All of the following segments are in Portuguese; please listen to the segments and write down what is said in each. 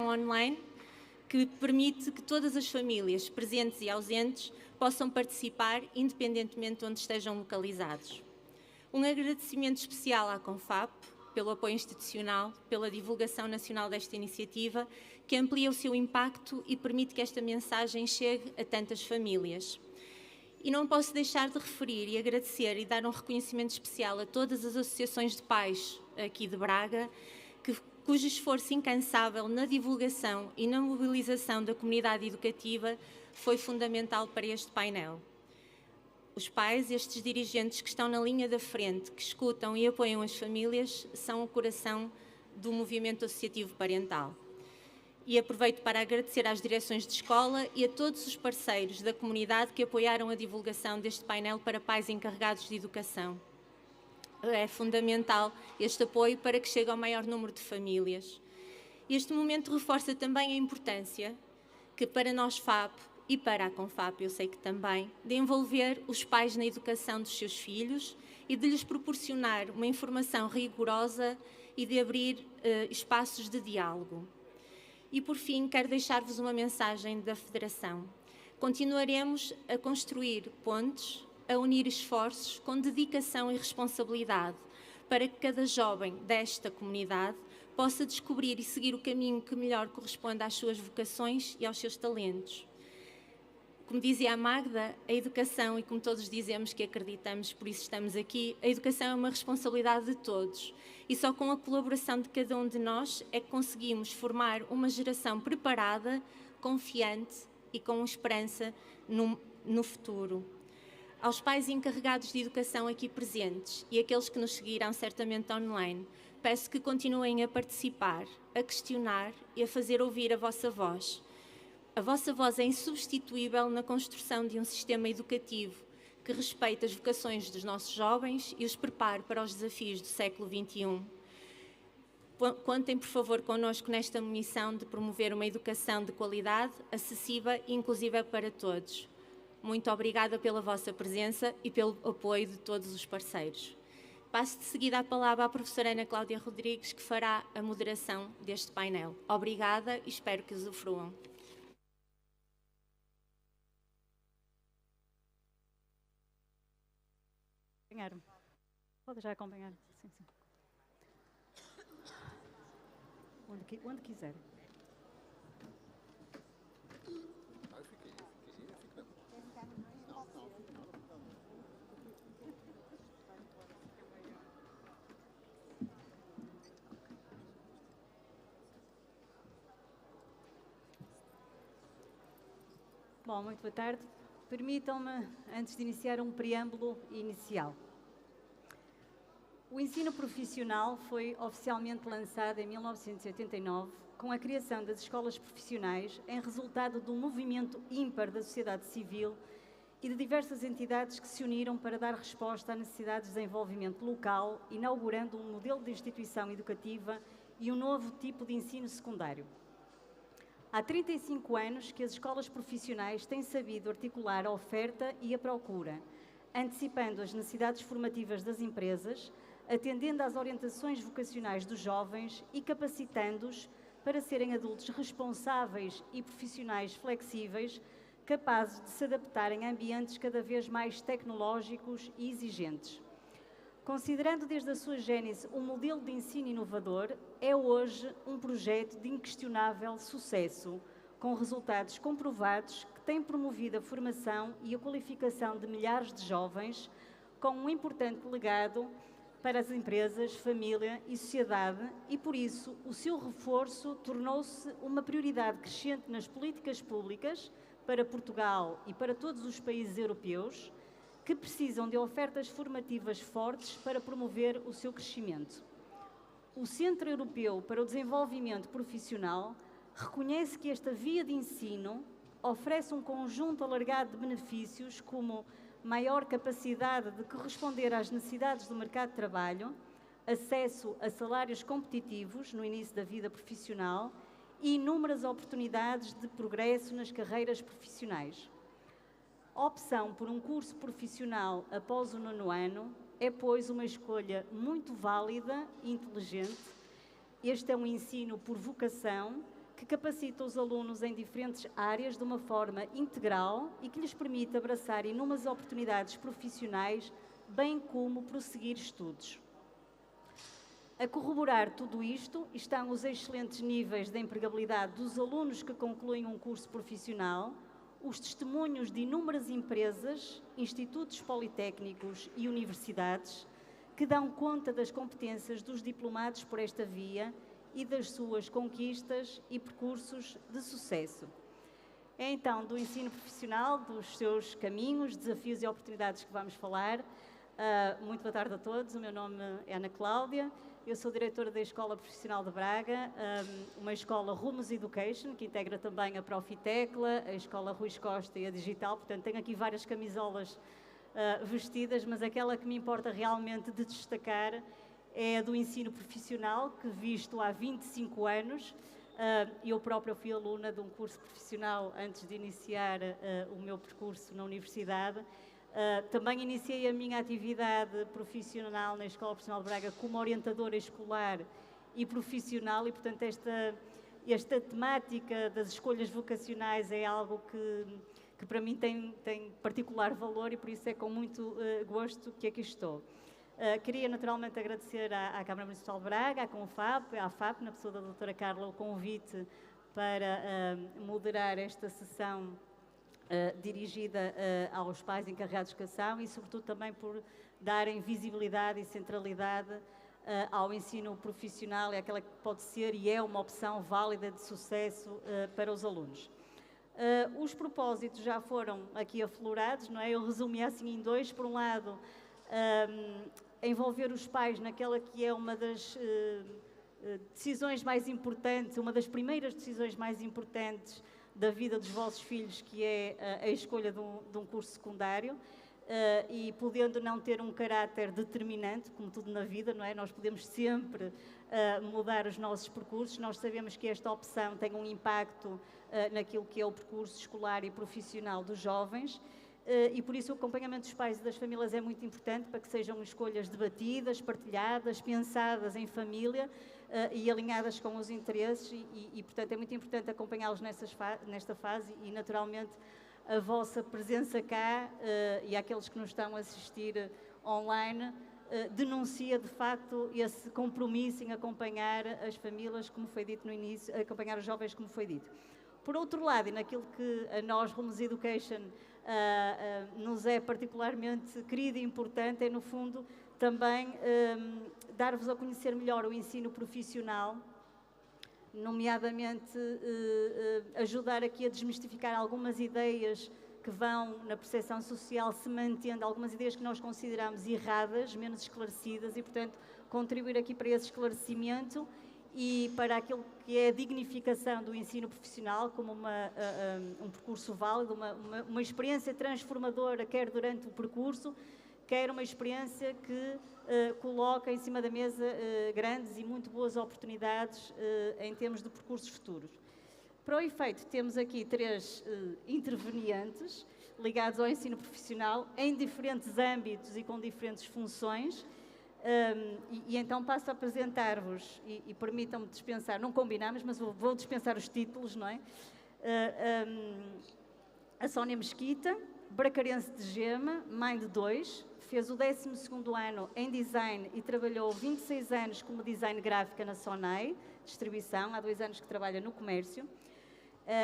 educação online, que permite que todas as famílias, presentes e ausentes, possam participar, independentemente de onde estejam localizados. Um agradecimento especial à CONFAP, pelo apoio institucional, pela divulgação nacional desta iniciativa, que amplia o seu impacto e permite que esta mensagem chegue a tantas famílias. E não posso deixar de referir e agradecer e dar um reconhecimento especial a todas as associações de pais aqui de Braga, cujo esforço incansável na divulgação e na mobilização da comunidade educativa foi fundamental para este painel. Os pais, estes dirigentes que estão na linha da frente, que escutam e apoiam as famílias, são o coração do movimento associativo parental. E aproveito para agradecer às direções de escola e a todos os parceiros da comunidade que apoiaram a divulgação deste painel para pais encarregados de educação. É fundamental este apoio para que chegue ao maior número de famílias. Este momento reforça também a importância que para nós FAP e para a CONFAP, eu sei que também, de envolver os pais na educação dos seus filhos e de lhes proporcionar uma informação rigorosa e de abrir espaços de diálogo. E, por fim, quero deixar-vos uma mensagem da Federação. Continuaremos a construir pontes, a unir esforços com dedicação e responsabilidade para que cada jovem desta comunidade possa descobrir e seguir o caminho que melhor corresponde às suas vocações e aos seus talentos. Como dizia a Magda, a educação, e como todos dizemos que acreditamos, por isso estamos aqui, a educação é uma responsabilidade de todos. E só com a colaboração de cada um de nós é que conseguimos formar uma geração preparada, confiante e com esperança no futuro. Aos pais encarregados de educação aqui presentes e aqueles que nos seguirão certamente online, peço que continuem a participar, a questionar e a fazer ouvir a vossa voz. A vossa voz é insubstituível na construção de um sistema educativo que respeite as vocações dos nossos jovens e os prepare para os desafios do século XXI. Contem, por favor, connosco nesta missão de promover uma educação de qualidade, acessível e inclusiva para todos. Muito obrigada pela vossa presença e pelo apoio de todos os parceiros. Passo de seguida a palavra à professora Ana Cláudia Rodrigues, que fará a moderação deste painel. Obrigada e espero que usufruam. Pode já acompanhar. Sim, sim. Onde quiser. Bom, muito boa tarde. Permitam-me, antes de iniciar, um preâmbulo inicial. O ensino profissional foi oficialmente lançado em 1989, com a criação das escolas profissionais, em resultado de um movimento ímpar da sociedade civil e de diversas entidades que se uniram para dar resposta às necessidades de desenvolvimento local, inaugurando um modelo de instituição educativa e um novo tipo de ensino secundário. Há 35 anos que as escolas profissionais têm sabido articular a oferta e a procura, antecipando as necessidades formativas das empresas, atendendo às orientações vocacionais dos jovens e capacitando-os para serem adultos responsáveis e profissionais flexíveis, capazes de se adaptarem a ambientes cada vez mais tecnológicos e exigentes. Considerando desde a sua gênese um modelo de ensino inovador, é hoje um projeto de inquestionável sucesso, com resultados comprovados que tem promovido a formação e a qualificação de milhares de jovens, com um importante legado para as empresas, família e sociedade, e por isso o seu reforço tornou-se uma prioridade crescente nas políticas públicas para Portugal e para todos os países europeus, que precisam de ofertas formativas fortes para promover o seu crescimento. O Centro Europeu para o Desenvolvimento Profissional reconhece que esta via de ensino oferece um conjunto alargado de benefícios, como maior capacidade de corresponder às necessidades do mercado de trabalho, acesso a salários competitivos no início da vida profissional e inúmeras oportunidades de progresso nas carreiras profissionais. A opção por um curso profissional após o 9º ano é, pois, uma escolha muito válida e inteligente. Este é um ensino por vocação que capacita os alunos em diferentes áreas de uma forma integral e que lhes permite abraçar inúmeras oportunidades profissionais, bem como prosseguir estudos. A corroborar tudo isto estão os excelentes níveis de empregabilidade dos alunos que concluem um curso profissional, os testemunhos de inúmeras empresas, institutos politécnicos e universidades que dão conta das competências dos diplomados por esta via e das suas conquistas e percursos de sucesso. É então do ensino profissional, dos seus caminhos, desafios e oportunidades que vamos falar. Muito boa tarde a todos, o meu nome é Ana Cláudia, eu sou diretora da Escola Profissional de Braga, uma escola Rumos Education, que integra também a Profitecla, a Escola Rui Costa e a Digital, portanto tenho aqui várias camisolas vestidas, mas aquela que me importa realmente de destacar é a do ensino profissional, que visto há 25 anos. Eu própria fui aluna de um curso profissional antes de iniciar o meu percurso na universidade. Também iniciei a minha atividade profissional na Escola Profissional de Braga como orientadora escolar e profissional e, portanto, esta temática das escolhas vocacionais é algo que para mim tem particular valor e por isso é com muito gosto que aqui estou. Queria naturalmente agradecer à Câmara Municipal de Braga, à FAP, na pessoa da doutora Carla, o convite para moderar esta sessão dirigida aos pais encarregados de educação e, sobretudo, também por darem visibilidade e centralidade ao ensino profissional, é aquela que pode ser e é uma opção válida de sucesso para os alunos. Os propósitos já foram aqui aflorados, não é? Eu resumi assim em dois. Por um lado, envolver os pais naquela que é uma das decisões mais importantes, uma das primeiras decisões mais importantes da vida dos vossos filhos, que é a escolha de um curso secundário, e podendo não ter um caráter determinante, como tudo na vida, não é? Nós podemos sempre mudar os nossos percursos, nós sabemos que esta opção tem um impacto naquilo que é o percurso escolar e profissional dos jovens, e por isso o acompanhamento dos pais e das famílias é muito importante para que sejam escolhas debatidas, partilhadas, pensadas em família e alinhadas com os interesses e portanto, é muito importante acompanhá-los nesta fase e, naturalmente, a vossa presença cá e aqueles que nos estão a assistir online denuncia, de facto, esse compromisso em acompanhar as famílias, como foi dito no início, acompanhar os jovens, como foi dito. Por outro lado, e naquilo que a nós, Rumos Education, nos é particularmente querido e importante, é, no fundo, também dar-vos a conhecer melhor o ensino profissional, nomeadamente ajudar aqui a desmistificar algumas ideias que vão na percepção social se mantendo, algumas ideias que nós consideramos erradas, menos esclarecidas e, portanto, contribuir aqui para esse esclarecimento e para aquilo que é a dignificação do ensino profissional como um percurso válido, uma experiência transformadora, quer durante o percurso, quer uma experiência que coloca em cima da mesa grandes e muito boas oportunidades em termos de percursos futuros. Para o efeito, temos aqui 3 intervenientes ligados ao ensino profissional em diferentes âmbitos e com diferentes funções. E então passo a apresentar-vos, e permitam-me dispensar, não combinamos, mas vou dispensar os títulos, não é? A Sónia Mesquita, bracarense de Gema, mãe de 2, fez o 12º ano em design e trabalhou 26 anos como design gráfica na Sonai, distribuição, há 2 anos que trabalha no comércio.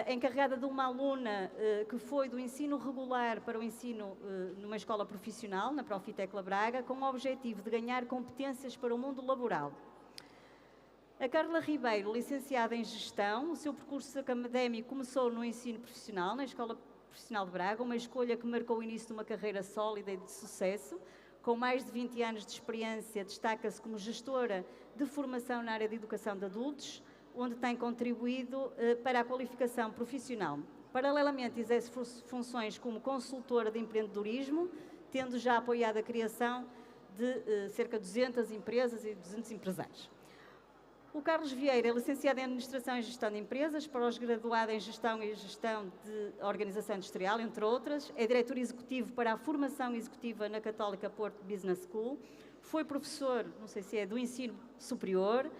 Encarregada de uma aluna que foi do ensino regular para o ensino numa escola profissional, na Profitecla Braga, com o objetivo de ganhar competências para o mundo laboral. A Carla Ribeiro, licenciada em Gestão, o seu percurso académico começou no ensino profissional, na Escola Profissional de Braga, uma escolha que marcou o início de uma carreira sólida e de sucesso. Com mais de 20 anos de experiência, destaca-se como gestora de formação na área de educação de adultos, onde tem contribuído para a qualificação profissional. Paralelamente, exerce funções como consultora de empreendedorismo, tendo já apoiado a criação de cerca de 200 empresas e 200 empresários. O Carlos Vieira é licenciado em Administração e Gestão de Empresas, pós-graduado em Gestão e Gestão de Organização Industrial, entre outras. É diretor executivo para a formação executiva na Católica Porto Business School. Foi professor, não sei se é, do ensino superior.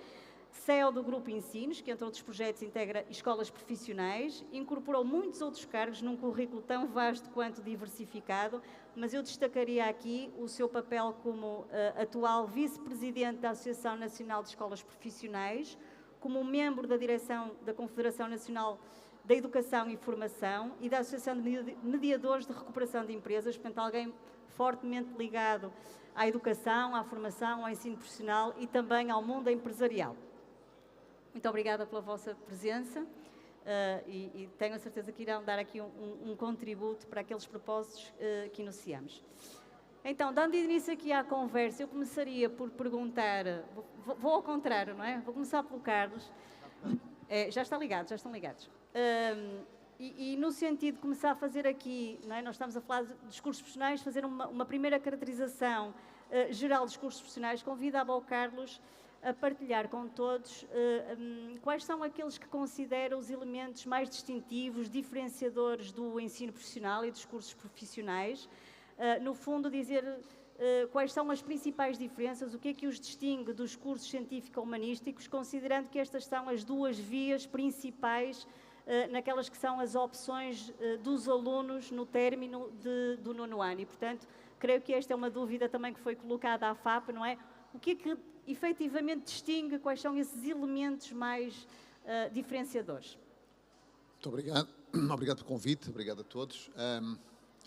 CEO do Grupo Ensinos, que entre outros projetos integra escolas profissionais, incorporou muitos outros cargos num currículo tão vasto quanto diversificado, mas eu destacaria aqui o seu papel como atual vice-presidente da Associação Nacional de Escolas Profissionais, como membro da direção da Confederação Nacional da Educação e Formação e da Associação de Mediadores de Recuperação de Empresas, portanto, alguém fortemente ligado à educação, à formação, ao ensino profissional e também ao mundo empresarial. Muito obrigada pela vossa presença e tenho a certeza que irão dar aqui um contributo para aqueles propósitos que iniciamos. Então, dando início aqui à conversa, eu começaria por perguntar, vou ao contrário, não é? Vou começar pelo Carlos. Já estão ligados. E no sentido de começar a fazer aqui, não é? Nós estamos a falar dos cursos profissionais, fazer uma primeira caracterização geral dos cursos profissionais, convidava ao Carlos a partilhar com todos quais são aqueles que considera os elementos mais distintivos, diferenciadores do ensino profissional e dos cursos profissionais. No fundo, dizer quais são as principais diferenças, o que é que os distingue dos cursos científico-humanísticos, considerando que estas são as duas vias principais naquelas que são as opções dos alunos no término do 9º ano. E, portanto, creio que esta é uma dúvida também que foi colocada à FAP, não é? O que é que efetivamente distingue, quais são esses elementos mais diferenciadores? Muito obrigado. Obrigado pelo convite, obrigado a todos.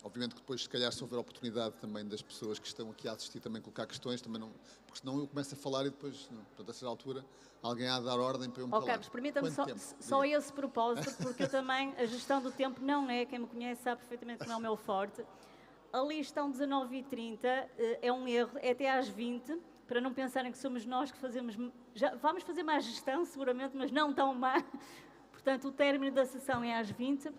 Obviamente que depois, se calhar, se houver oportunidade também das pessoas que estão aqui a assistir também colocar questões, também não, porque senão eu começo a falar e depois, portanto, a certa altura, alguém há de dar ordem para eu me calar. Carlos, permita-me só esse propósito, porque eu também, a gestão do tempo não é, quem me conhece sabe perfeitamente que não é o meu forte. Ali estão 19h30, é um erro, é até às 20, para não pensarem que somos nós que fazemos, já vamos fazer má gestão seguramente, mas não tão má. Portanto, o término da sessão é às 20.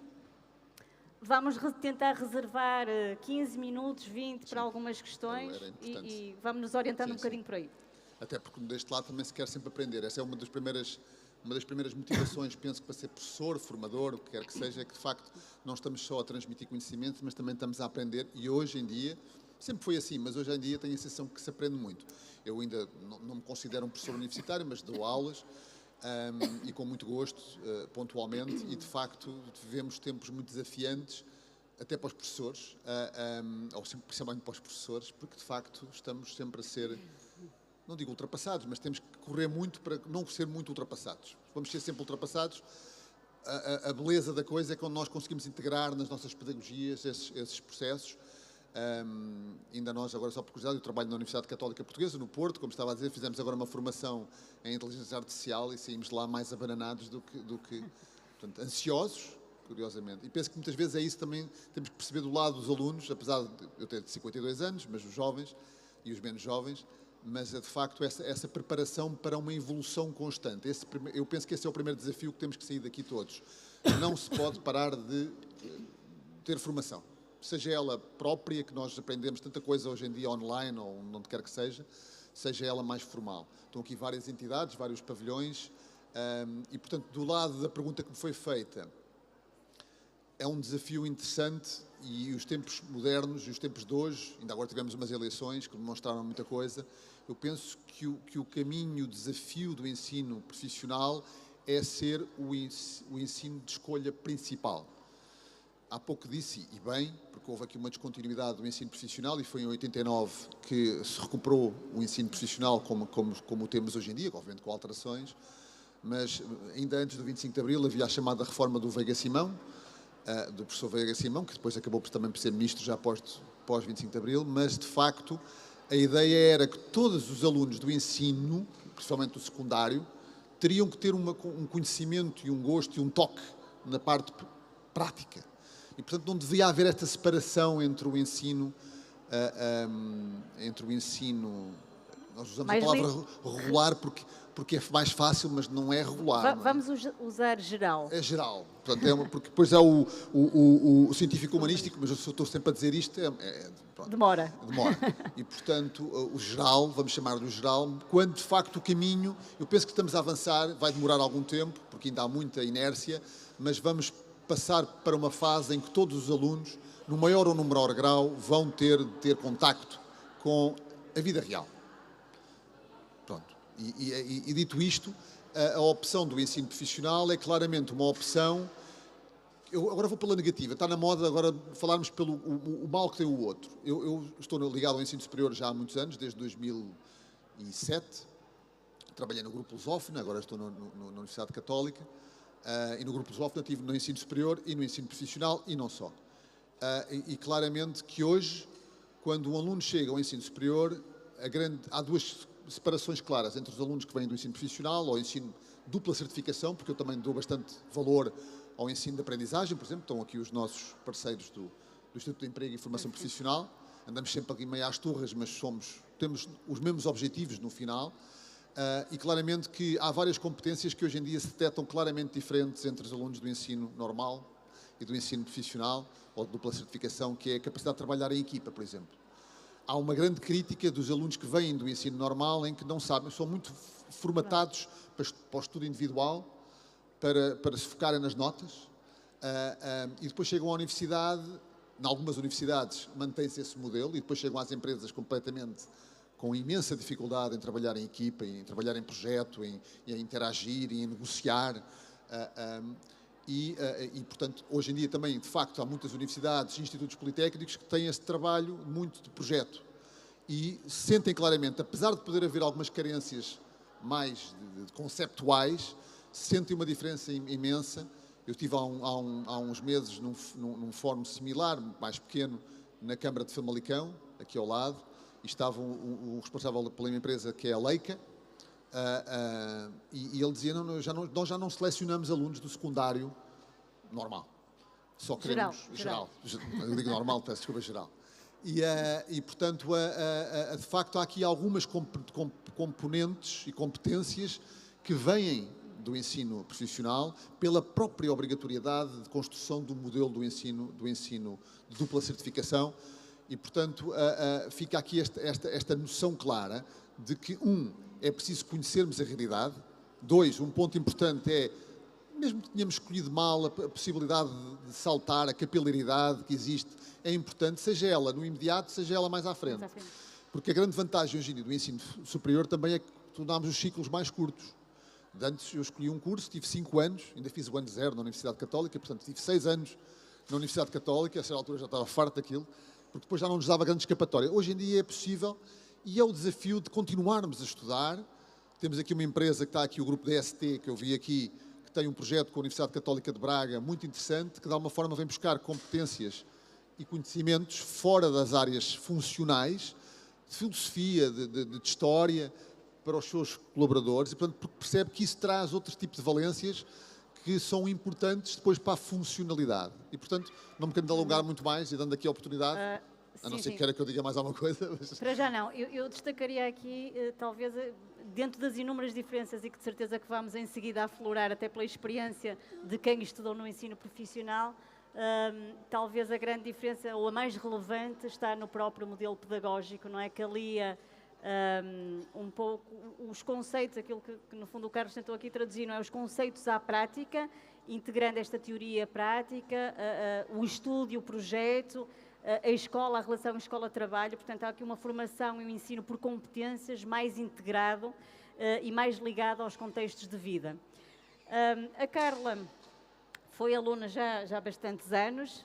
Vamos tentar reservar 15 minutos, 20 para algumas questões e vamos nos orientando um bocadinho por aí. Até porque deste lado também se quer sempre aprender. Essa é uma das primeiras motivações, penso que para ser professor, formador, o que quer que seja, é que de facto não estamos só a transmitir conhecimento, mas também estamos a aprender e hoje em dia, sempre foi assim, mas hoje em dia tenho a sensação que se aprende muito. Eu ainda não me considero um professor universitário, mas dou aulas e com muito gosto, pontualmente, e de facto vivemos tempos muito desafiantes, até para os professores, ou principalmente para os professores, porque de facto estamos sempre a ser, não digo ultrapassados, mas temos que correr muito para não ser muito ultrapassados. Vamos ser sempre ultrapassados. A beleza da coisa é quando nós conseguimos integrar nas nossas pedagogias esses processos. Ainda nós, agora só por curiosidade, eu trabalho na Universidade Católica Portuguesa, no Porto, como estava a dizer, fizemos agora uma formação em inteligência artificial e saímos de lá mais abananados do que portanto, ansiosos, curiosamente. E penso que muitas vezes é isso também, temos que perceber do lado dos alunos, apesar de eu ter 52 anos, mas os jovens e os menos jovens, mas de facto essa preparação para uma evolução constante. Eu penso que esse é o primeiro desafio que temos que sair daqui todos. Não se pode parar de ter formação. Seja ela própria, que nós aprendemos tanta coisa hoje em dia online ou onde quer que seja ela mais formal. Estão aqui várias entidades, vários pavilhões e, portanto, do lado da pergunta que me foi feita, é um desafio interessante e os tempos modernos e os tempos de hoje, ainda agora tivemos umas eleições que demonstraram muita coisa, eu penso que o caminho, o desafio do ensino profissional é ser o ensino de escolha principal. Há pouco disse, e bem, porque houve aqui uma descontinuidade do ensino profissional e foi em 89 que se recuperou o ensino profissional como o temos hoje em dia, obviamente com alterações, mas ainda antes do 25 de Abril havia a chamada reforma do Veiga Simão, do professor Veiga Simão, que depois acabou também por ser ministro já pós 25 de Abril, mas de facto a ideia era que todos os alunos do ensino, principalmente do secundário, teriam que ter um conhecimento e um gosto e um toque na parte prática. E, portanto, não devia haver esta separação entre o ensino, nós usamos a palavra regular porque é mais fácil, mas não é regular. Vamos usar geral. É geral. Portanto, porque depois há o científico-humanístico, mas eu estou sempre a dizer isto. Demora. E, portanto, o geral, vamos chamar do geral, quando de facto o caminho, eu penso que estamos a avançar, vai demorar algum tempo, porque ainda há muita inércia, mas vamos passar para uma fase em que todos os alunos, no maior ou no menor grau, vão ter contacto com a vida real. Pronto. E dito isto, a opção do ensino profissional é claramente uma opção. Eu agora vou pela negativa. Está na moda agora falarmos pelo o mal que tem o outro. Eu estou ligado ao ensino superior já há muitos anos, desde 2007. Trabalhei no Grupo Lusófona, agora estou na Universidade Católica. E no Grupo Lusófona estive no ensino superior e no ensino profissional e não só. E claramente que hoje, quando um aluno chega ao ensino superior, há duas separações claras entre os alunos que vêm do ensino profissional ou ensino dupla certificação, porque eu também dou bastante valor ao ensino de aprendizagem, por exemplo. Estão aqui os nossos parceiros do Instituto de Emprego e Formação Profissional. Andamos sempre aqui meio às turras, mas temos os mesmos objetivos no final. E claramente que há várias competências que hoje em dia se detectam claramente diferentes entre os alunos do ensino normal e do ensino profissional ou de dupla certificação, que é a capacidade de trabalhar em equipa, por exemplo. Há uma grande crítica dos alunos que vêm do ensino normal em que não sabem, são muito formatados para o estudo individual, para se focarem nas notas, e depois chegam à universidade. Em algumas universidades mantém-se esse modelo e depois chegam às empresas completamente com imensa dificuldade em trabalhar em equipa, em trabalhar em projeto, em interagir, em negociar. Portanto, hoje em dia também, de facto, há muitas universidades e institutos politécnicos que têm esse trabalho muito de projeto e sentem claramente, apesar de poder haver algumas carências mais conceptuais, sentem uma diferença imensa. Eu estive há uns meses num fórum similar, mais pequeno, na Câmara de Famalicão, aqui ao lado, e estava o responsável pela minha empresa, que é a Leica, e ele dizia, nós já não selecionamos alunos do secundário normal, só queremos geral. Eu digo normal, peço desculpa, geral. E portanto, de facto, há aqui algumas componentes e competências que vêm do ensino profissional pela própria obrigatoriedade de construção do modelo do ensino de dupla certificação. E, portanto, fica aqui esta noção clara de que, é preciso conhecermos a realidade. 2, um ponto importante é, mesmo que tenhamos escolhido mal, a possibilidade de saltar, a capilaridade que existe, é importante, seja ela no imediato, seja ela mais à frente. Porque a grande vantagem hoje em dia do ensino superior também é que tornámos os ciclos mais curtos. Antes eu escolhi um curso, tive 5 anos, ainda fiz o ano 0 na Universidade Católica, portanto tive 6 anos na Universidade Católica, a certa altura já estava farto daquilo, porque depois já não nos dava grande escapatória. Hoje em dia é possível e é o desafio de continuarmos a estudar. Temos aqui uma empresa que está aqui, o grupo DST, que eu vi aqui, que tem um projeto com a Universidade Católica de Braga muito interessante, que de alguma forma vem buscar competências e conhecimentos fora das áreas funcionais, de filosofia, de história, para os seus colaboradores, e portanto percebe que isso traz outros tipos de valências que são importantes depois para a funcionalidade. E portanto, não me quero alongar muito mais e dando aqui a oportunidade, a não ser que queira que eu diga mais alguma coisa. Mas... Para já não. Eu destacaria aqui, talvez, dentro das inúmeras diferenças e que de certeza que vamos em seguida aflorar, até pela experiência de quem estudou no ensino profissional, talvez a grande diferença, ou a mais relevante, está no próprio modelo pedagógico, não é? Que alia um pouco os conceitos, aquilo que no fundo o Carlos tentou aqui traduzir, não é? Os conceitos à prática, integrando esta teoria prática, o estudo e o projeto, a escola, a relação escola-trabalho. Portanto, há aqui uma formação e um ensino por competências mais integrado e mais ligado aos contextos de vida. A Carla foi aluna já há bastantes anos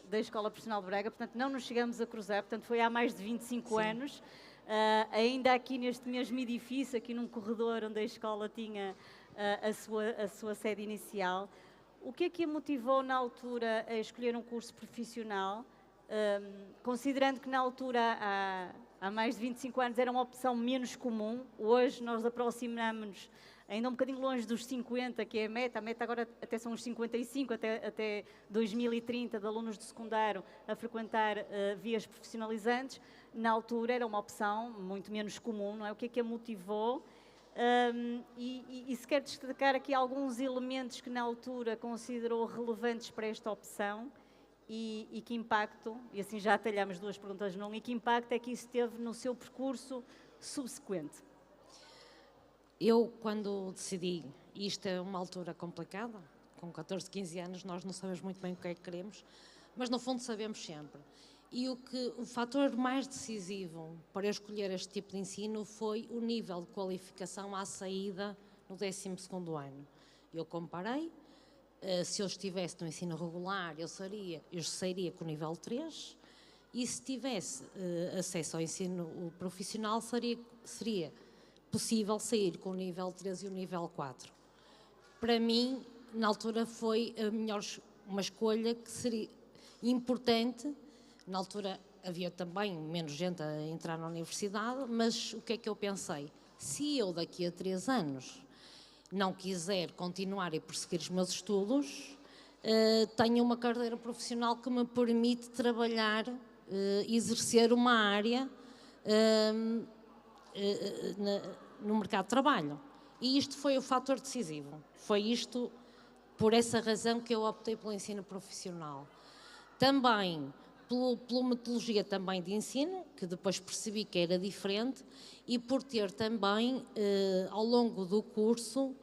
da Escola Profissional de Braga, portanto não nos chegamos a cruzar, portanto foi há mais de 25 anos. Ainda aqui neste mesmo edifício, aqui num corredor onde a escola tinha a sua sede inicial. O que é que a motivou na altura a escolher um curso profissional, considerando que na altura, há mais de 25 anos, era uma opção menos comum? Hoje nós aproximamos-nos ainda um bocadinho longe dos 50, que é a meta agora até são os 55, até 2030, de alunos de secundário a frequentar vias profissionalizantes. Na altura era uma opção muito menos comum, não é? O que é que a motivou? E se quer destacar aqui alguns elementos que na altura considerou relevantes para esta opção e que impacto, e assim já atalhamos 2 perguntas num, e que impacto é que isso teve no seu percurso subsequente? Eu, quando decidi, e isto é uma altura complicada, com 14, 15 anos, nós não sabemos muito bem o que é que queremos, mas no fundo sabemos sempre. E o fator mais decisivo para eu escolher este tipo de ensino foi o nível de qualificação à saída no 12º ano. Eu comparei, se eu estivesse no ensino regular, eu sairia com o nível 3, e se tivesse acesso ao ensino profissional, seria possível sair com o nível 3 e o nível 4. Para mim, na altura, foi uma escolha que seria importante. Na altura havia também menos gente a entrar na universidade, mas o que é que eu pensei? Se eu daqui a 3 anos não quiser continuar e prosseguir os meus estudos, tenho uma carreira profissional que me permite trabalhar, exercer uma área no mercado de trabalho. E isto foi o fator decisivo. Foi isto, por essa razão, que eu optei pelo ensino profissional. Também pela metodologia também de ensino, que depois percebi que era diferente, e por ter também, ao longo do curso,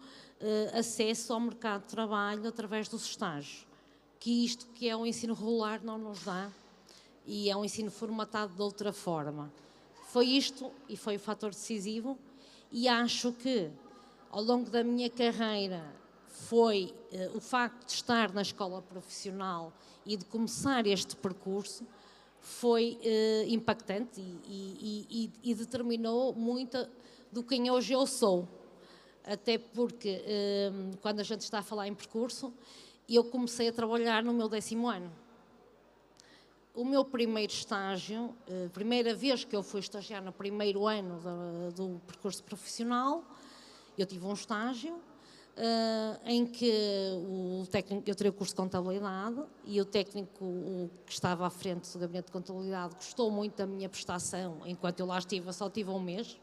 acesso ao mercado de trabalho através dos estágios, que isto que é o ensino regular não nos dá, e é um ensino formatado de outra forma. Foi isto e foi o fator decisivo, e acho que, ao longo da minha carreira, foi o facto de estar na escola profissional e de começar este percurso, foi impactante e determinou muito do quem hoje eu sou. Até porque, quando a gente está a falar em percurso, eu comecei a trabalhar no meu 10º ano. O meu primeiro estágio, primeira vez que eu fui estagiar no primeiro ano do percurso profissional, eu tive um estágio em que eu tirei o curso de contabilidade, e o técnico que estava à frente do gabinete de contabilidade gostou muito da minha prestação. Enquanto eu lá estive, eu só tive um mês,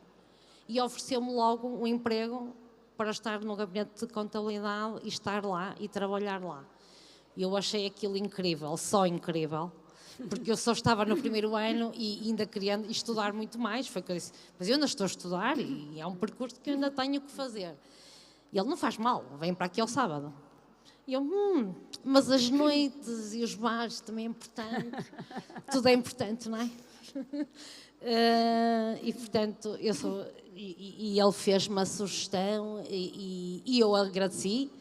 e ofereceu-me logo um emprego para estar no gabinete de contabilidade e estar lá e trabalhar lá. Eu achei aquilo incrível, só incrível, porque eu só estava no primeiro ano e ainda queria estudar muito mais. Foi que eu disse, mas eu ainda estou a estudar e é um percurso que eu ainda tenho que fazer. E ele, não faz mal, vem para aqui ao sábado. E eu, mas as noites e os bares também é importante. Tudo é importante, não é? E portanto, e ele fez-me a sugestão e eu agradeci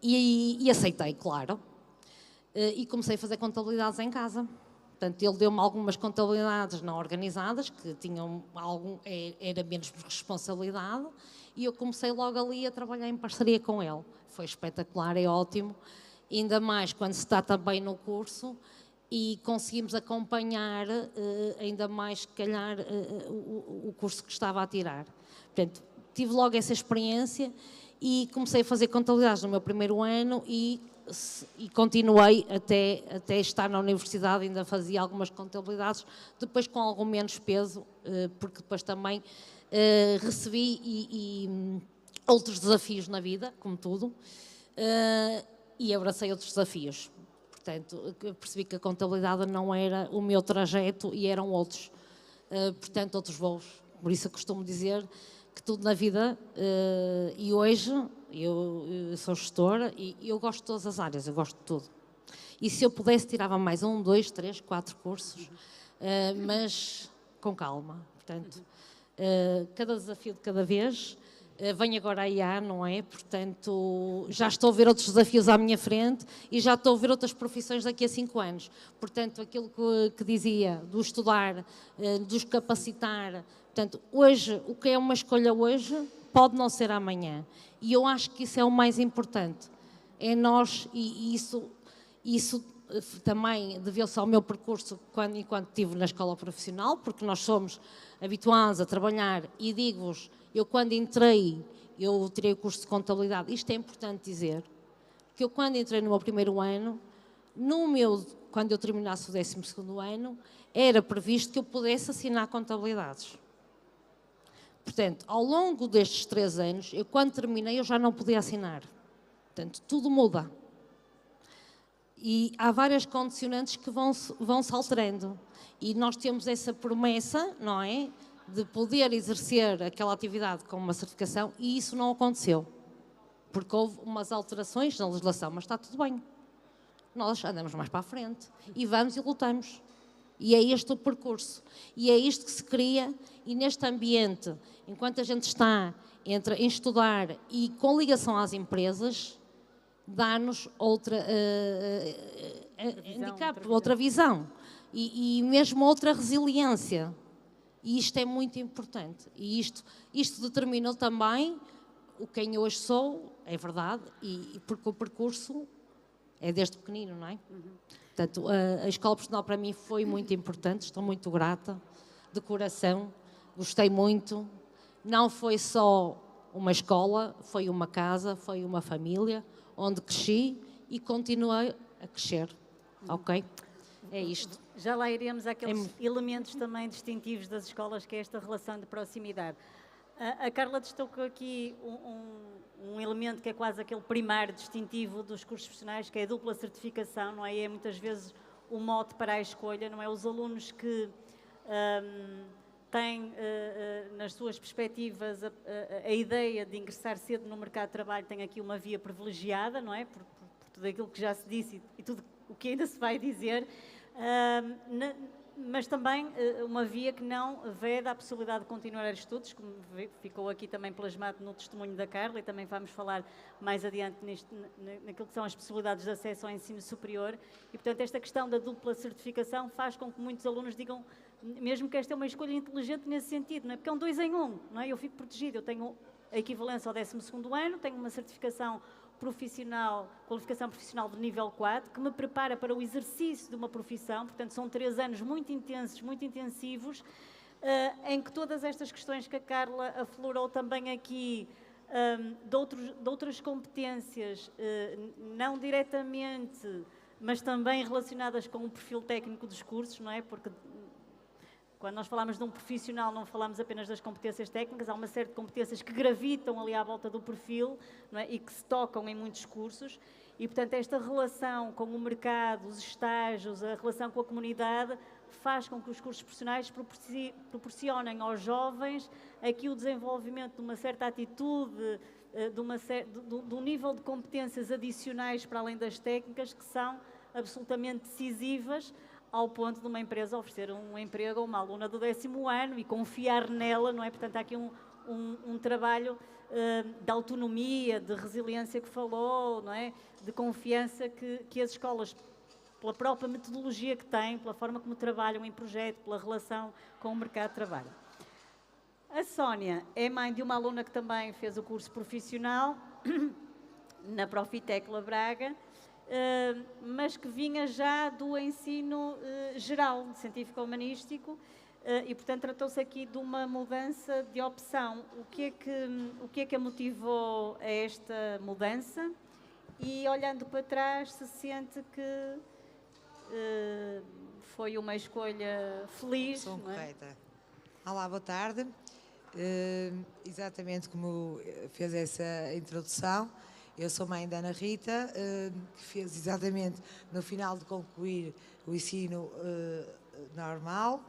e aceitei, claro. E comecei a fazer contabilidades em casa. Portanto, ele deu-me algumas contabilidades não organizadas, que tinham era menos responsabilidade, e eu comecei logo ali a trabalhar em parceria com ele. Foi espetacular, é ótimo, ainda mais quando se está também no curso e conseguimos acompanhar ainda mais, se calhar, o curso que estava a tirar. Portanto, tive logo essa experiência e comecei a fazer contabilidades no meu primeiro ano e continuei até estar na universidade, ainda fazia algumas contabilidades, depois com algum menos peso, porque depois também recebi outros desafios na vida, como tudo, e abracei outros desafios. Portanto, percebi que a contabilidade não era o meu trajeto e eram outros, portanto, outros voos. Por isso eu costumo dizer que tudo na vida, e hoje eu sou gestora e eu gosto de todas as áreas, eu gosto de tudo. E se eu pudesse tirava mais 1, 2, 3, 4 cursos, mas com calma. Portanto, cada desafio de cada vez. Vem agora a IA, não é? Portanto, já estou a ver outros desafios à minha frente e já estou a ver outras profissões daqui a 5 anos. Portanto, aquilo que dizia, do estudar, dos capacitar. Portanto, hoje, o que é uma escolha hoje, pode não ser amanhã. E eu acho que isso é o mais importante. É nós, e isso também deveu-se ao meu percurso enquanto estive na escola profissional, porque nós somos habituados a trabalhar, e digo-vos, eu quando entrei, eu tirei o curso de contabilidade, isto é importante dizer, que eu quando entrei no meu primeiro ano, quando eu terminasse o 12º ano, era previsto que eu pudesse assinar contabilidades. Portanto, ao longo destes 3 anos, eu quando terminei, eu já não podia assinar. Portanto, tudo muda. E há várias condicionantes que vão-se alterando. E nós temos essa promessa, não é? De poder exercer aquela atividade com uma certificação, e isso não aconteceu. Porque houve umas alterações na legislação, mas está tudo bem. Nós andamos mais para a frente e vamos e lutamos. E é este o percurso. E é isto que se cria, e neste ambiente, enquanto a gente está entre em estudar e com ligação às empresas, dá-nos outra handicap, outra visão e mesmo outra resiliência. E isto é muito importante. E isto determinou também quem eu hoje sou, é verdade, porque o percurso é desde pequenino, não é? Portanto, a escola profissional para mim foi muito importante, estou muito grata, de coração, gostei muito. Não foi só uma escola, foi uma casa, foi uma família, onde cresci e continuei a crescer, ok? É isto. Já lá iremos àqueles elementos também distintivos das escolas, que é esta relação de proximidade. A Carla destacou aqui um elemento que é quase aquele primário distintivo dos cursos profissionais, que é a dupla certificação, não é? E é muitas vezes o mote para a escolha, não é? Os alunos que têm nas suas perspectivas a ideia de ingressar cedo no mercado de trabalho têm aqui uma via privilegiada, não é? Por tudo aquilo que já se disse e tudo o que ainda se vai dizer. Mas também uma via que não veda a possibilidade de continuar os estudos, como ficou aqui também plasmado no testemunho da Carla, e também vamos falar mais adiante naquilo que são as possibilidades de acesso ao ensino superior. E, portanto, esta questão da dupla certificação faz com que muitos alunos digam, mesmo que esta é uma escolha inteligente nesse sentido, não é? Porque é um 2 em 1, não é? Eu fico protegido, eu tenho a equivalência ao 12º ano, tenho uma certificação profissional, qualificação profissional de nível 4, que me prepara para o exercício de uma profissão. Portanto, são 3 anos muito intensos, muito intensivos, em que todas estas questões que a Carla aflorou também aqui, de outras competências, não diretamente, mas também relacionadas com o perfil técnico dos cursos, não é? Porque quando nós falamos de um profissional, não falamos apenas das competências técnicas, há uma série de competências que gravitam ali à volta do perfil, não é? E que se tocam em muitos cursos. E, portanto, esta relação com o mercado, os estágios, a relação com a comunidade, faz com que os cursos profissionais proporcionem aos jovens aqui o desenvolvimento de uma certa atitude, de um nível de competências adicionais para além das técnicas, que são absolutamente decisivas, ao ponto de uma empresa oferecer um emprego a uma aluna do 10º ano e confiar nela, não é? Portanto, há aqui um trabalho de autonomia, de resiliência que falou, não é? De confiança que as escolas, pela própria metodologia que têm, pela forma como trabalham em projeto, pela relação com o mercado de trabalho. A Sónia é mãe de uma aluna que também fez o curso profissional na Profitecla Braga, mas que vinha já do ensino geral, científico-humanístico, e, portanto, tratou-se aqui de uma mudança de opção. O que é que a motivou a esta mudança? E, olhando para trás, se sente que foi uma escolha feliz? Sou não é? correta. Olá, boa tarde. Exatamente como fez essa introdução, eu sou mãe da Ana Rita, que fez exatamente no final de concluir o ensino normal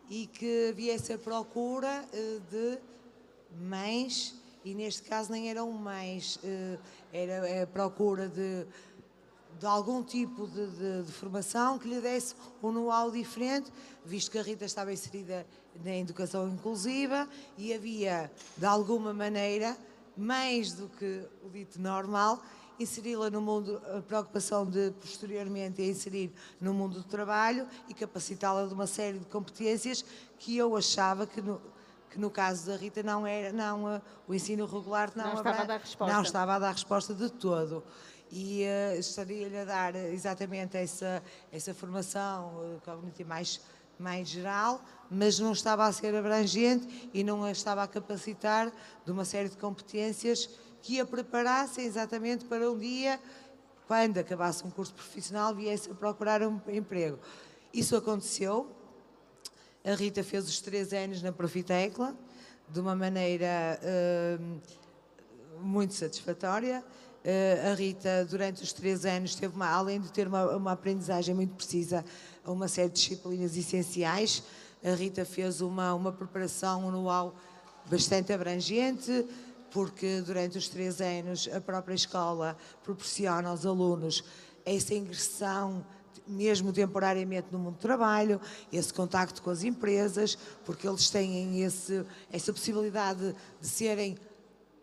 e que havia essa procura de mães, e neste caso nem eram mães, era a procura de algum tipo de formação que lhe desse um know-how diferente, visto que a Rita estava inserida na educação inclusiva e havia, de alguma maneira, mais do que o dito normal, inseri-la no mundo, a preocupação de posteriormente a inserir no mundo do trabalho e capacitá-la de uma série de competências que eu achava que no caso da Rita o ensino regular não estava a dar resposta. Não estava a dar resposta de todo. E estaria-lhe a dar exatamente essa formação cognitiva mais geral, mas não estava a ser abrangente e não a estava a capacitar de uma série de competências que a preparassem exatamente para um dia, quando acabasse um curso profissional, viesse a procurar um emprego. Isso aconteceu. A Rita fez os 3 anos na Profitecla, de uma maneira muito satisfatória. A Rita, durante os 3 anos, teve além de ter uma aprendizagem muito precisa a uma série de disciplinas essenciais, a Rita fez uma preparação anual bastante abrangente, porque durante os 3 anos a própria escola proporciona aos alunos essa ingressão, mesmo temporariamente, no mundo do trabalho, esse contacto com as empresas, porque eles têm essa possibilidade de serem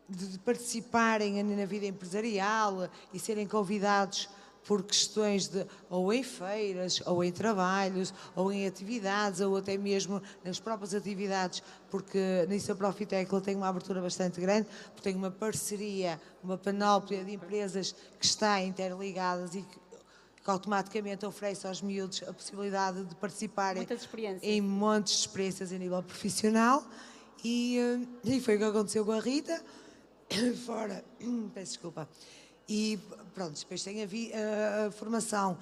de participarem na vida empresarial e serem convidados por questões de, ou em feiras, ou em trabalhos, ou em atividades, ou até mesmo nas próprias atividades, porque nisso a Profitecla tem uma abertura bastante grande, porque tem uma parceria, uma panóplia de empresas que está interligadas e que automaticamente oferece aos miúdos a possibilidade de participarem Muitas experiências. em montes de experiências a nível profissional. E foi o que aconteceu com a Rita, fora, peço desculpa. E pronto, depois tem a formação.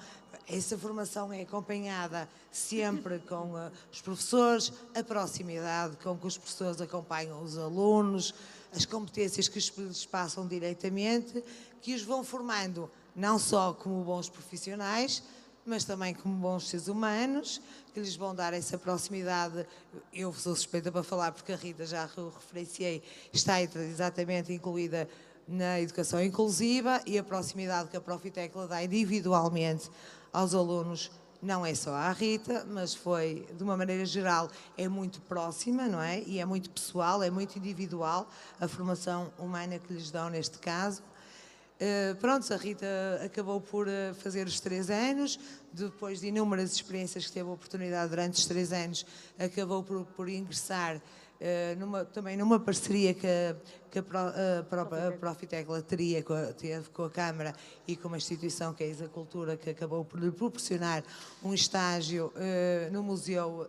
Essa formação é acompanhada sempre com os professores, a proximidade com que os professores acompanham os alunos, as competências que lhes passam diretamente, que os vão formando não só como bons profissionais, mas também como bons seres humanos, que lhes vão dar essa proximidade. Eu sou suspeita para falar, porque a Rita, já referenciei, está exatamente incluída na educação inclusiva, e a proximidade que a Profitecla dá individualmente aos alunos, não é só à Rita, mas foi, de uma maneira geral, é muito próxima, não é? E é muito pessoal, é muito individual a formação humana que lhes dão neste caso. Pronto, a Rita acabou por fazer os 3 anos, depois de inúmeras experiências que teve a oportunidade durante os 3 anos, acabou por ingressar também numa parceria que a Profitecla teve com a Câmara e com uma instituição que é a Isacultura, que acabou por lhe proporcionar um estágio no Museu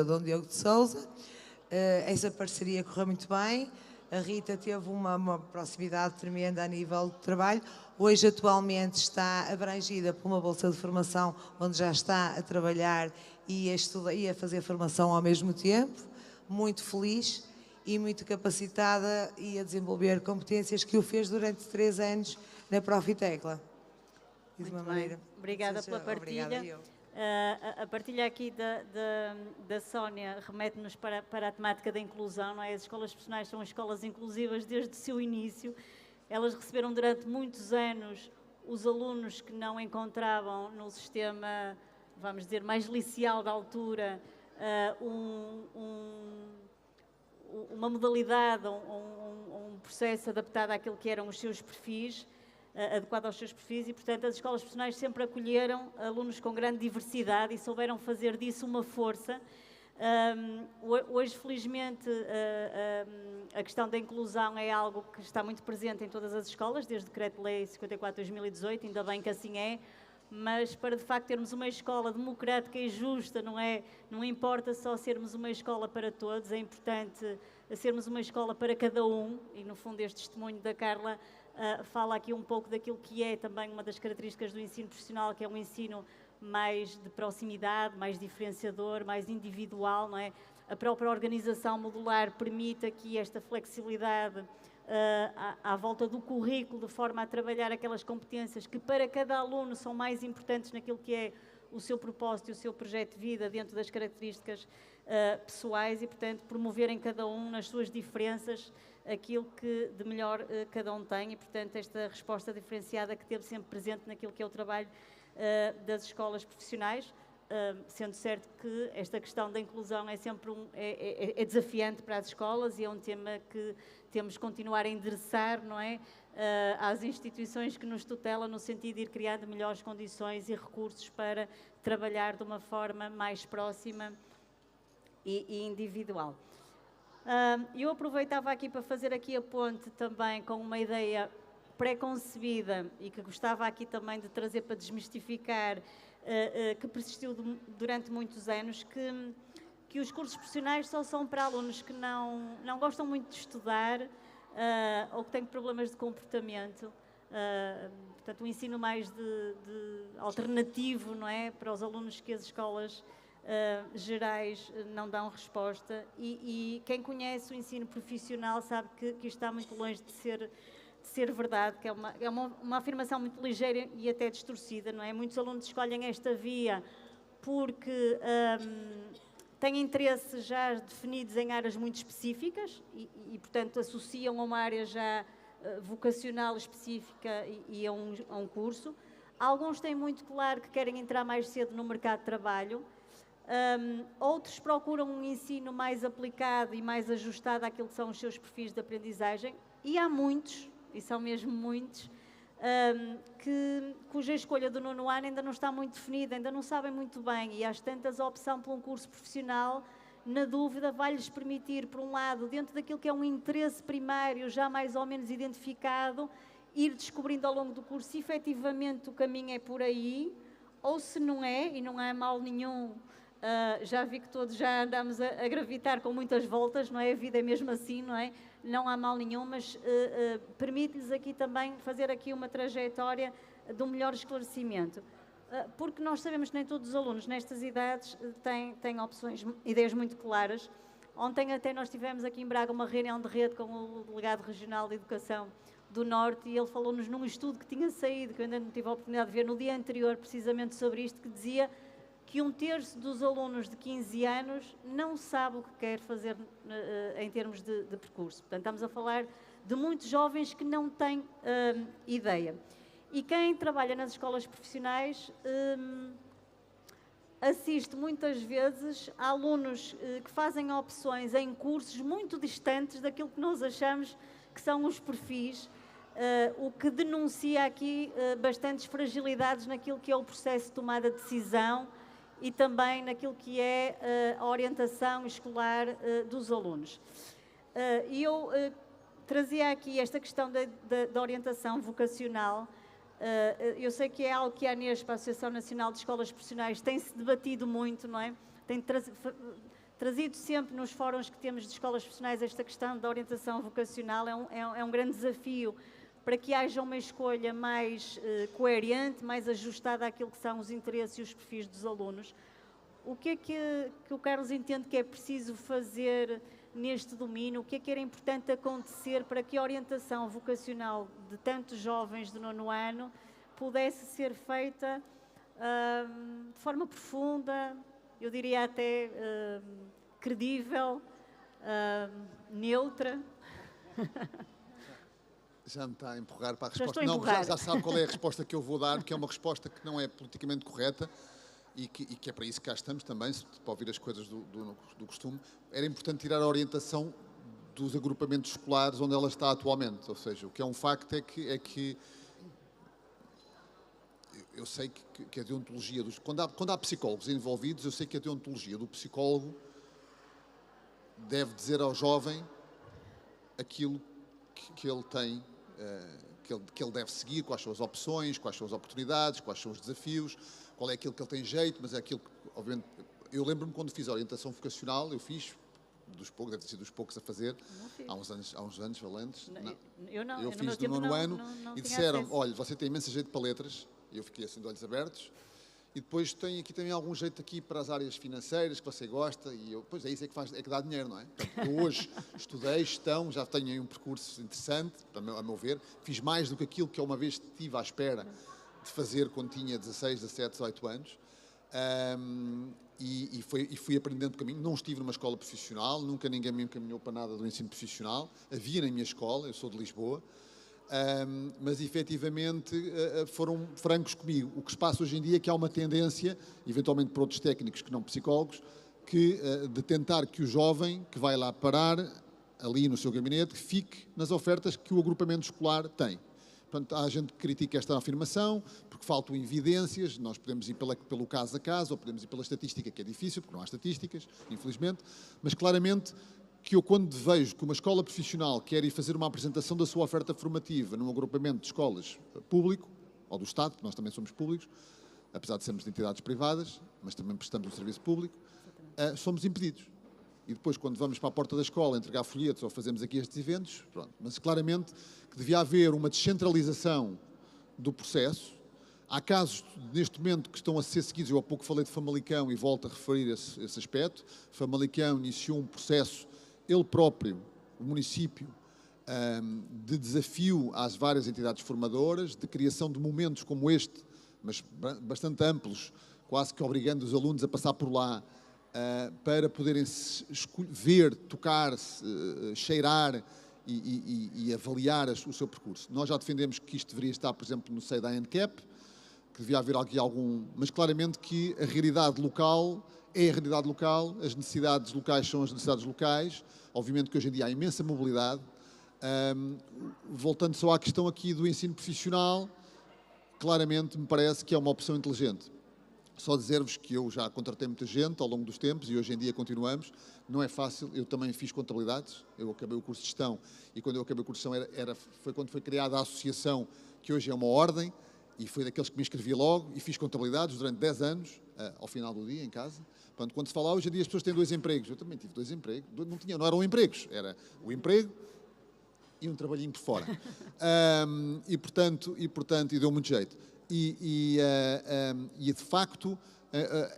Dom Diogo de Sousa. Essa parceria correu muito bem. A Rita teve uma proximidade tremenda a nível de trabalho. Hoje, atualmente, está abrangida por uma bolsa de formação, onde já está a trabalhar e a fazer formação ao mesmo tempo. Muito feliz e muito capacitada, e a desenvolver competências que o fez durante 3 anos na Profitecla. Muito bem. Obrigada pela partilha. Obrigada, a partilha aqui da Sónia remete-nos para a temática da inclusão, não é? As escolas profissionais são escolas inclusivas desde o seu início. Elas receberam durante muitos anos os alunos que não encontravam no sistema, vamos dizer, mais liceal da altura, uma modalidade, um processo adaptado àquilo que eram os seus perfis, adequado aos seus perfis, e, portanto, as escolas profissionais sempre acolheram alunos com grande diversidade e souberam fazer disso uma força. Hoje, felizmente, a questão da inclusão é algo que está muito presente em todas as escolas, desde o Decreto-Lei 54/2018, ainda bem que assim é, mas para, de facto, termos uma escola democrática e justa, não importa só sermos uma escola para todos, é importante sermos uma escola para cada um, e, no fundo, este testemunho da Carla fala aqui um pouco daquilo que é também uma das características do ensino profissional, que é um ensino mais de proximidade, mais diferenciador, mais individual, não é? A própria organização modular permite aqui esta flexibilidade à volta do currículo, de forma a trabalhar aquelas competências que para cada aluno são mais importantes naquilo que é o seu propósito e o seu projeto de vida, dentro das características pessoais, e, portanto, promover em cada um, nas suas diferenças, aquilo que de melhor cada um tem, e, portanto, esta resposta diferenciada que teve sempre presente naquilo que é o trabalho das escolas profissionais, sendo certo que esta questão da inclusão é sempre é desafiante para as escolas, e é um tema que temos que continuar a endereçar, não é? Às instituições que nos tutelam, no sentido de ir criando melhores condições e recursos para trabalhar de uma forma mais próxima e individual. Eu aproveitava aqui para fazer aqui a ponte também com uma ideia pré-concebida e que gostava aqui também de trazer para desmistificar, que persistiu durante muitos anos, que os cursos profissionais só são para alunos que não gostam muito de estudar ou que têm problemas de comportamento. Portanto, um ensino mais de alternativo, não é? Para os alunos que as escolas gerais não dão resposta. E quem conhece o ensino profissional sabe que isto está muito longe de ser verdade, que é uma afirmação muito ligeira e até distorcida, não é? Muitos alunos escolhem esta via porque têm interesses já definidos em áreas muito específicas e, portanto, associam a uma área já vocacional específica e a um curso. Alguns têm muito claro que querem entrar mais cedo no mercado de trabalho, Outros procuram um ensino mais aplicado e mais ajustado àquilo que são os seus perfis de aprendizagem. E há muitos, e são mesmo muitos, cuja escolha do 9º ano ainda não está muito definida, ainda não sabem muito bem, e às tantas a opção por um curso profissional, na dúvida, vai-lhes permitir, por um lado, dentro daquilo que é um interesse primário já mais ou menos identificado, ir descobrindo ao longo do curso se efetivamente o caminho é por aí, ou se não é, e não há mal nenhum. Já vi que todos já andamos a gravitar com muitas voltas, não é? A vida é mesmo assim, não é? Não há mal nenhum, mas permite-lhes aqui também fazer aqui uma trajetória de um melhor esclarecimento. Porque nós sabemos que nem todos os alunos nestas idades têm ideias muito claras. Ontem até nós tivemos aqui em Braga uma reunião de rede com o Delegado Regional de Educação do Norte e ele falou-nos num estudo que tinha saído, que eu ainda não tive a oportunidade de ver no dia anterior, precisamente sobre isto, que dizia que 1/3 dos alunos de 15 anos não sabe o que quer fazer em termos de percurso. Portanto, estamos a falar de muitos jovens que não têm ideia. E quem trabalha nas escolas profissionais assiste muitas vezes a alunos que fazem opções em cursos muito distantes daquilo que nós achamos que são os perfis, o que denuncia aqui bastantes fragilidades naquilo que é o processo de tomada de decisão e também naquilo que é a orientação escolar dos alunos. E eu trazia aqui esta questão da orientação vocacional. Eu sei que é algo que a ANESP, a Associação Nacional de Escolas Profissionais, tem-se debatido muito, não é? Tem trazido sempre nos fóruns que temos de escolas profissionais esta questão da orientação vocacional. É um grande desafio para que haja uma escolha mais coerente, mais ajustada àquilo que são os interesses e os perfis dos alunos. O que é que o Carlos entende que é preciso fazer neste domínio? O que é que era importante acontecer para que a orientação vocacional de tantos jovens do 9º ano pudesse ser feita de forma profunda, eu diria até credível, neutra? Já me está a empurrar para a Já resposta. estou a Não, empurrar. já sabe qual é a resposta que eu vou dar, que é uma resposta que não é politicamente correta e que é para isso que cá estamos também, para ouvir as coisas do costume. Era importante tirar a orientação dos agrupamentos escolares onde ela está atualmente. Ou seja, o que é um facto é que eu sei que a deontologia dos... Quando há psicólogos envolvidos, eu sei que a deontologia do psicólogo deve dizer ao jovem aquilo que ele tem, que ele deve seguir, quais são as opções, quais são as oportunidades, quais são os desafios, qual é aquilo que ele tem jeito, mas é aquilo que, obviamente, eu lembro-me quando fiz a orientação vocacional, eu fiz dos poucos, deve ter sido dos poucos a fazer, há uns anos valentes. Eu fiz do 9º ano e disseram, olha, você tem imenso jeito para letras, e eu fiquei assim de olhos abertos, e depois tem aqui também algum jeito aqui para as áreas financeiras que você gosta, e eu, pois é isso é que dá dinheiro, não é? Portanto, eu hoje estudei gestão, já tenho aí um percurso interessante, a meu ver, fiz mais do que aquilo que eu uma vez estive à espera de fazer quando tinha 16, 17, 18 anos, e fui aprendendo o caminho. Não estive numa escola profissional, nunca ninguém me encaminhou para nada do ensino profissional, havia na minha escola, eu sou de Lisboa, mas efetivamente foram francos comigo. O que se passa hoje em dia é que há uma tendência, eventualmente por outros técnicos que não psicólogos, de tentar que o jovem que vai lá parar, ali no seu gabinete, fique nas ofertas que o agrupamento escolar tem. Portanto, há gente que critica esta afirmação, porque faltam evidências, nós podemos ir pelo caso a caso, ou podemos ir pela estatística, que é difícil, porque não há estatísticas, infelizmente, mas claramente que eu, quando vejo que uma escola profissional quer ir fazer uma apresentação da sua oferta formativa num agrupamento de escolas público, ou do Estado, porque nós também somos públicos, apesar de sermos de entidades privadas, mas também prestamos um serviço público, somos impedidos. E depois, quando vamos para a porta da escola entregar folhetos ou fazemos aqui estes eventos, pronto. Mas claramente que devia haver uma descentralização do processo. Há casos, neste momento, que estão a ser seguidos. Eu há pouco falei de Famalicão e volto a referir esse aspecto. Famalicão iniciou um processo, ele próprio, o município, de desafio às várias entidades formadoras, de criação de momentos como este, mas bastante amplos, quase que obrigando os alunos a passar por lá, para poderem ver, tocar, cheirar e avaliar o seu percurso. Nós já defendemos que isto deveria estar, por exemplo, no seio da ANCAP, que devia haver aqui algum... Mas claramente que a realidade local é a realidade local, as necessidades locais são as necessidades locais. Obviamente que hoje em dia há imensa mobilidade. Voltando só à questão aqui do ensino profissional, claramente me parece que é uma opção inteligente. Só dizer-vos que eu já contratei muita gente ao longo dos tempos e hoje em dia continuamos. Não é fácil, eu também fiz contabilidades, eu acabei o curso de gestão e quando eu acabei o curso de gestão foi quando foi criada a associação, que hoje é uma ordem, e foi daqueles que me inscrevi logo e fiz contabilidades durante 10 anos, ao final do dia, em casa. Portanto, quando se fala hoje em dia as pessoas têm 2 empregos, eu também tive 2 empregos, não eram empregos, era o emprego e um trabalhinho por fora. E deu muito jeito. E de facto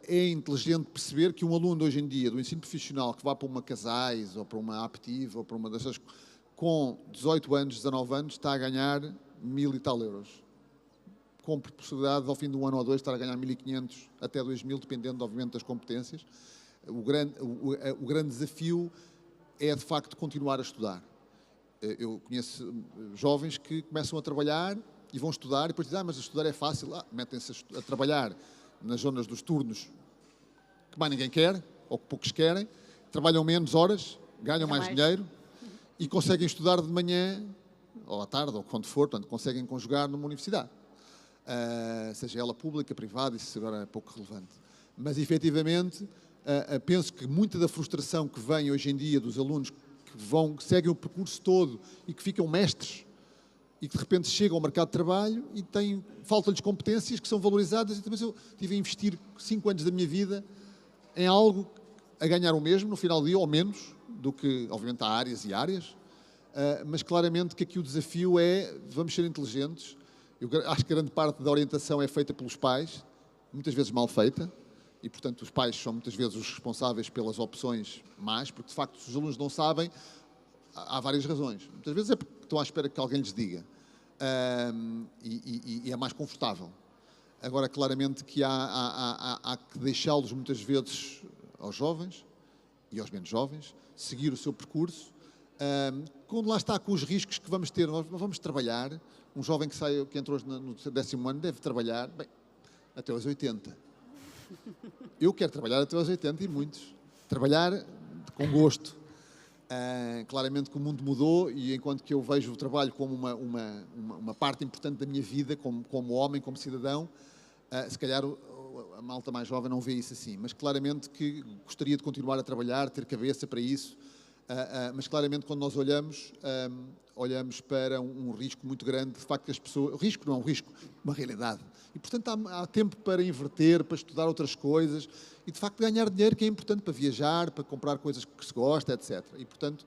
é inteligente perceber que um aluno hoje em dia do ensino profissional que vá para uma Casais ou para uma Aptiv ou para uma dessas com 18 anos, 19 anos, está a ganhar 1.000 e tal euros. Com possibilidade, ao fim de um ano ou dois, estar a ganhar 1.500 até 2.000, dependendo, obviamente, das competências. O grande desafio é, de facto, continuar a estudar. Eu conheço jovens que começam a trabalhar e vão estudar e depois dizem, mas estudar é fácil. Metem-se a trabalhar nas zonas dos turnos que mais ninguém quer, ou que poucos querem, trabalham menos horas, ganham mais dinheiro e conseguem estudar de manhã, ou à tarde, ou quando for, portanto, conseguem conjugar numa universidade. Seja ela pública, privada, isso agora é pouco relevante. Mas, efetivamente, penso que muita da frustração que vem hoje em dia dos alunos que seguem o percurso todo e que ficam mestres e que de repente chegam ao mercado de trabalho e faltam-lhes competências que são valorizadas. E também eu tive a investir 5 anos da minha vida em algo a ganhar o mesmo no final do dia, ou menos, do que, obviamente, há áreas e áreas, mas claramente que aqui o desafio é, vamos ser inteligentes. Eu acho que grande parte da orientação é feita pelos pais, muitas vezes mal feita, e, portanto, os pais são muitas vezes os responsáveis pelas opções más, porque, de facto, se os alunos não sabem, há várias razões. Muitas vezes é porque estão à espera que alguém lhes diga, e é mais confortável. Agora, claramente que há que deixá-los, muitas vezes, aos jovens e aos menos jovens, seguir o seu percurso, quando lá está com os riscos que vamos ter. Nós vamos trabalhar, um jovem que entrou no 10º ano deve trabalhar, bem, até aos 80. Eu quero trabalhar até aos 80 e muitos. Trabalhar com gosto. Claramente que o mundo mudou e enquanto que eu vejo o trabalho como uma parte importante da minha vida, como homem, como cidadão, se calhar a malta mais jovem não vê isso assim. Mas claramente que gostaria de continuar a trabalhar, ter cabeça para isso. Mas claramente quando nós olhamos para um risco muito grande, de facto que as pessoas... O risco não é um risco, uma realidade. E, portanto, há tempo para inverter, para estudar outras coisas e, de facto, ganhar dinheiro, que é importante para viajar, para comprar coisas que se gosta, etc. E, portanto,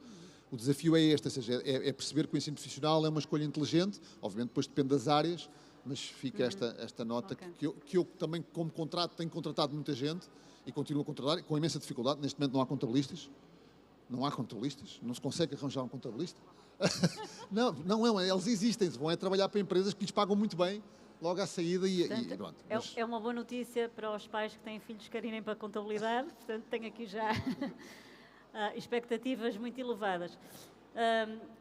o desafio é este, ou seja, é perceber que o ensino profissional é uma escolha inteligente, obviamente depois depende das áreas, mas fica esta nota que eu também, como contrato, tenho contratado muita gente e continuo a contratar, com imensa dificuldade. Neste momento não há contabilistas. Não há contabilistas, não se consegue arranjar um contabilista. não, eles existem, vão trabalhar para empresas que lhes pagam muito bem logo à saída e pronto. É uma boa notícia para os pais que têm filhos que querem irem para a contabilidade, portanto tenho aqui já expectativas muito elevadas.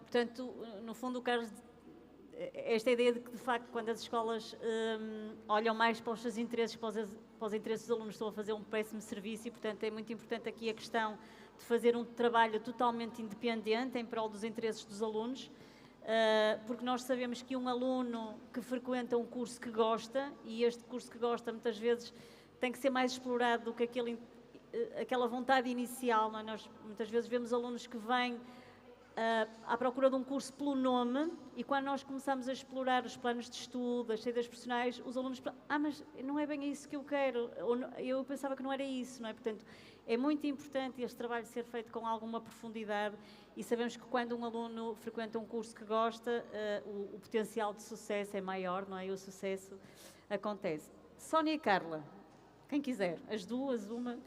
Portanto, no fundo o Carlos, esta ideia de que de facto quando as escolas olham mais para os seus interesses, para os interesses dos alunos, estão a fazer um péssimo serviço e portanto é muito importante aqui a questão de fazer um trabalho totalmente independente em prol dos interesses dos alunos, porque nós sabemos que um aluno que frequenta um curso que gosta, e este curso que gosta muitas vezes tem que ser mais explorado do que aquela vontade inicial, não é? Nós muitas vezes vemos alunos que vêm à procura de um curso pelo nome e quando nós começamos a explorar os planos de estudo, as saídas profissionais, os alunos mas não é bem isso que eu quero, eu pensava que não era isso, não é? Portanto, é muito importante este trabalho ser feito com alguma profundidade e sabemos que quando um aluno frequenta um curso que gosta, o potencial de sucesso é maior, não é? E o sucesso acontece. Sónia e Carla, quem quiser, as duas, uma...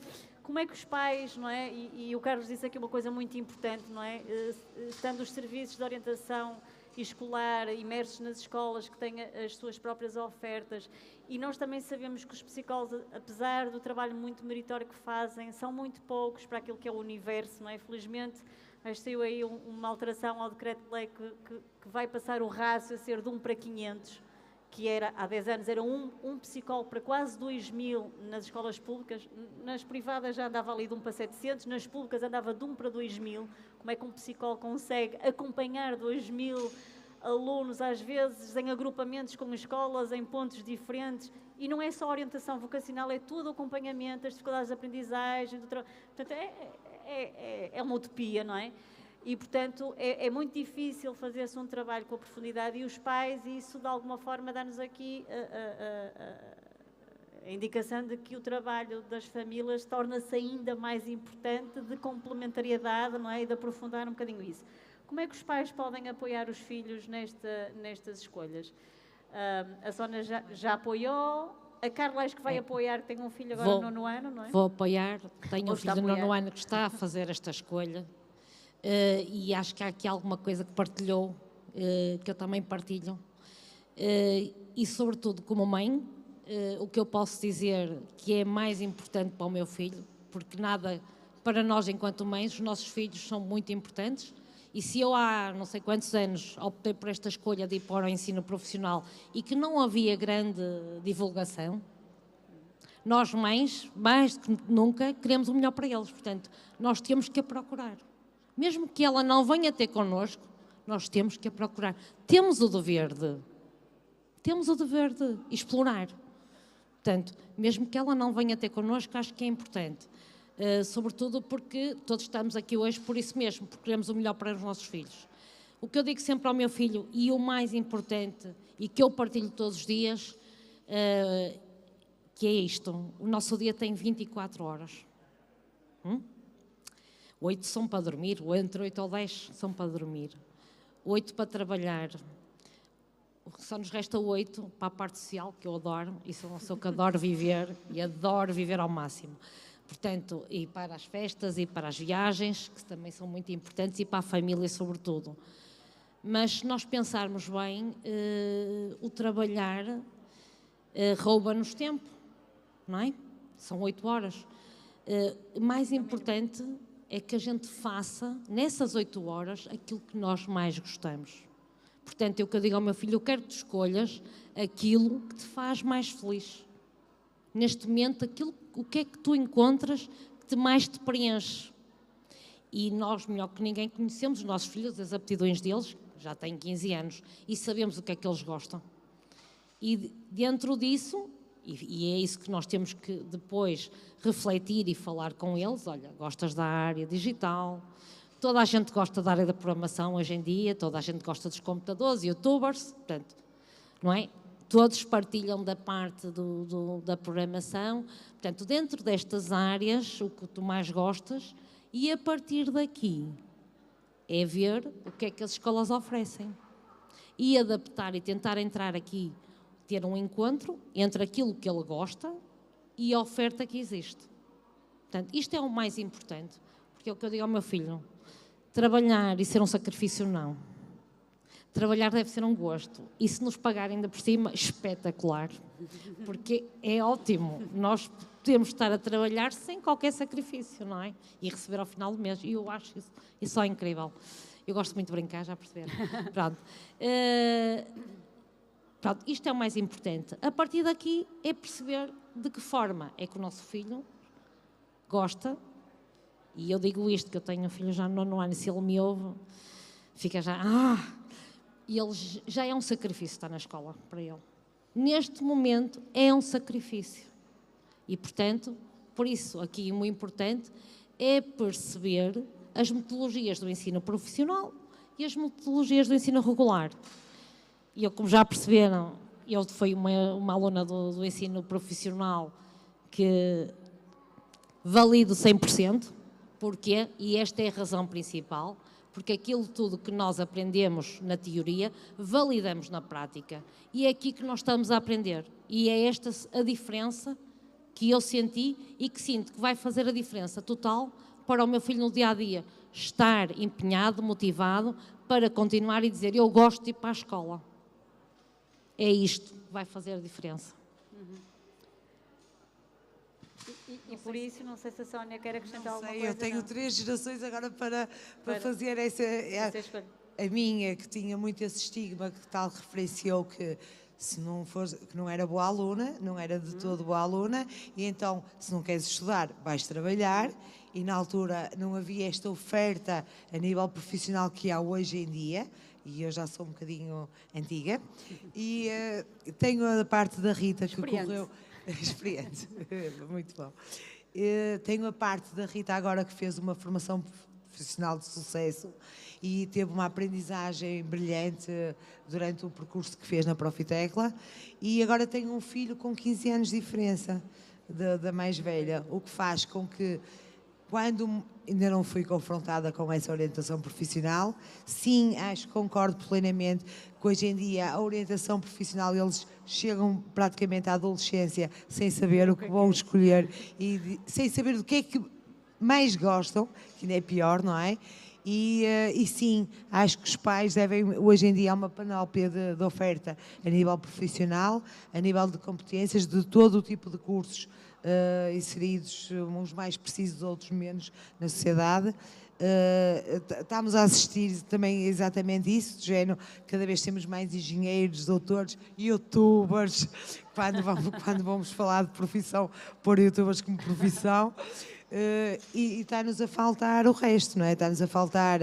Como é que os pais, não é? E o Carlos disse aqui uma coisa muito importante, não é? Estando os serviços de orientação escolar imersos nas escolas que têm as suas próprias ofertas e nós também sabemos que os psicólogos, apesar do trabalho muito meritório que fazem, são muito poucos para aquilo que é o universo, não é? Felizmente, saiu aí uma alteração ao decreto-lei que vai passar o rácio a ser de 1 para 500, que era, há 10 anos, era um psicólogo para quase 2.000 nas escolas públicas, nas privadas já andava ali de 1 para 700, nas públicas andava de 1 para 2.000. Como é que um psicólogo consegue acompanhar 2.000 alunos, às vezes em agrupamentos com escolas, em pontos diferentes? E não é só orientação vocacional, é todo o acompanhamento, as dificuldades de aprendizagem, portanto, é uma utopia, não é? E, portanto, é muito difícil fazer-se um trabalho com a profundidade, e os pais, e isso de alguma forma dá-nos aqui a indicação de que o trabalho das famílias torna-se ainda mais importante, de complementariedade, não é? E de aprofundar um bocadinho isso. Como é que os pais podem apoiar os filhos nestas escolhas? A Sónia já apoiou, a Carla acho que vai apoiar, que tem um filho agora no 9º ano, não é? Vou apoiar, tenho Ou um filho no 9º ano que está a fazer esta escolha, e acho que há aqui alguma coisa que partilhou, que eu também partilho, e sobretudo como mãe, o que eu posso dizer que é mais importante para o meu filho, porque nada, para nós enquanto mães, os nossos filhos são muito importantes, e se eu há não sei quantos anos optei por esta escolha de ir para o ensino profissional e que não havia grande divulgação, nós mães, mais do que nunca, queremos o melhor para eles, portanto, nós temos que a procurar. Mesmo que ela não venha ter connosco, nós temos que a procurar. Temos o dever de explorar. Portanto, mesmo que ela não venha ter connosco, acho que é importante. Sobretudo porque todos estamos aqui hoje por isso mesmo, porque queremos o melhor para os nossos filhos. O que eu digo sempre ao meu filho, e o mais importante, e que eu partilho todos os dias, que é isto: o nosso dia tem 24 horas. 8 são para dormir, ou entre 8 ou 10 são para dormir. 8 para trabalhar. Só nos resta 8 para a parte social, que eu adoro, e sou uma pessoa que adoro viver, e adoro viver ao máximo. Portanto, e para as festas, e para as viagens, que também são muito importantes, e para a família sobretudo. Mas se nós pensarmos bem, o trabalhar rouba-nos tempo, não é? São 8 horas. Mais importante é que a gente faça, nessas 8 horas, aquilo que nós mais gostamos. Portanto, é o que eu digo ao meu filho: eu quero que tu escolhas aquilo que te faz mais feliz. Neste momento, o que é que tu encontras que mais te preenche? E nós, melhor que ninguém, conhecemos os nossos filhos, as aptidões deles, já têm 15 anos, e sabemos o que é que eles gostam. E dentro disso, e é isso que nós temos que depois refletir e falar com eles: olha, gostas da área digital, toda a gente gosta da área da programação hoje em dia, toda a gente gosta dos computadores, youtubers, portanto, não é? Todos partilham da parte da programação. Portanto, dentro destas áreas, o que tu mais gostas, e a partir daqui é ver o que é que as escolas oferecem. E adaptar e tentar entrar aqui, ter um encontro entre aquilo que ele gosta e a oferta que existe. Portanto, isto é o mais importante, porque é o que eu digo ao meu filho: trabalhar e ser um sacrifício, não. Trabalhar deve ser um gosto, e se nos pagarem ainda por cima, espetacular, porque é ótimo. Nós podemos estar a trabalhar sem qualquer sacrifício, não é? E receber ao final do mês, e eu acho isso só incrível. Eu gosto muito de brincar, já perceberam? Pronto. Pronto, isto é o mais importante. A partir daqui é perceber de que forma é que o nosso filho gosta, e eu digo isto, que eu tenho um filho já no 9º ano, e se ele me ouve, fica já... E ele já é um sacrifício estar na escola para ele. Neste momento é um sacrifício. E, portanto, por isso, aqui o muito importante é perceber as metodologias do ensino profissional e as metodologias do ensino regular. E eu, como já perceberam, eu fui uma aluna do ensino profissional que valido 100%. Porquê? E esta é a razão principal. Porque aquilo tudo que nós aprendemos na teoria, validamos na prática. E é aqui que nós estamos a aprender. E é esta a diferença que eu senti e que sinto que vai fazer a diferença total para o meu filho no dia-a-dia. Estar empenhado, motivado, para continuar e dizer: eu gosto de ir para a escola. É isto que vai fazer a diferença. E por isso, não sei se a Sónia quer acrescentar alguma coisa. Eu tenho 3 gerações agora para fazer essa escolha. a minha, que tinha muito esse estigma que tal referenciou, que se não fosse, que não era boa aluna, não era de todo boa aluna, e então, se não queres estudar, vais trabalhar, e na altura não havia esta oferta a nível profissional que há hoje em dia, e eu já sou um bocadinho antiga, e tenho a parte da Rita que correu... Experiente, muito bom. Tenho a parte da Rita agora que fez uma formação profissional de sucesso e teve uma aprendizagem brilhante durante o percurso que fez na Profitecla, e agora tenho um filho com 15 anos de diferença da mais velha, o que faz com que, quando ainda não fui confrontada com essa orientação profissional, sim, acho que concordo plenamente que hoje em dia a orientação profissional, eles chegam praticamente à adolescência sem saber o que vão escolher e sem saber do que é que mais gostam, que ainda é pior, não é? E sim, acho que os pais devem, hoje em dia há uma panóplia de oferta a nível profissional, a nível de competências, de todo o tipo de cursos inseridos, uns mais precisos, outros menos, na sociedade. Estamos a assistir também exatamente isso, de género, cada vez temos mais engenheiros, doutores, youtubers, quando vamos falar de profissão, pôr youtubers como profissão, e está-nos a faltar o resto, não é? Está-nos a faltar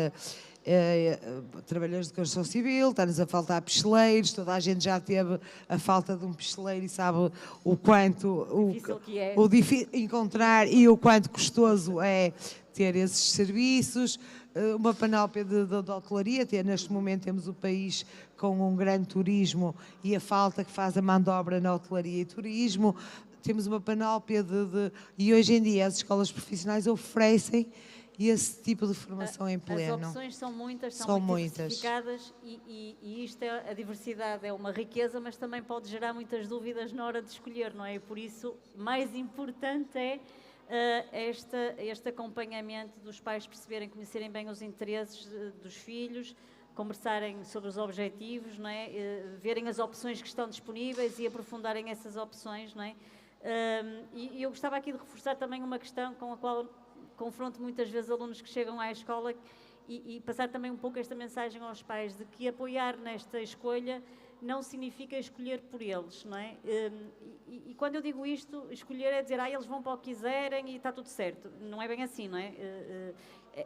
trabalhadores de construção civil, está-nos a faltar picheleiros, toda a gente já teve a falta de um picheleiro e sabe o quanto o difícil encontrar e o quanto custoso é ter esses serviços. Uma panóplia de hotelaria, neste momento temos o país com um grande turismo e a falta que faz a mão de obra na hotelaria e turismo. Temos uma panóplia e hoje em dia as escolas profissionais oferecem esse tipo de formação em pleno. As opções são muitas, são muito diversificadas e isto a diversidade é uma riqueza, mas também pode gerar muitas dúvidas na hora de escolher, não é? E por isso, mais importante é este acompanhamento dos pais perceberem, conhecerem bem os interesses dos filhos, conversarem sobre os objetivos, não é? Verem as opções que estão disponíveis e aprofundarem essas opções, não é? E eu gostava aqui de reforçar também uma questão com a qual confronto muitas vezes alunos que chegam à escola e passar também um pouco esta mensagem aos pais de que apoiar nesta escolha não significa escolher por eles, não é? E quando eu digo isto, escolher é dizer, eles vão para o que quiserem e está tudo certo. Não é bem assim, não é?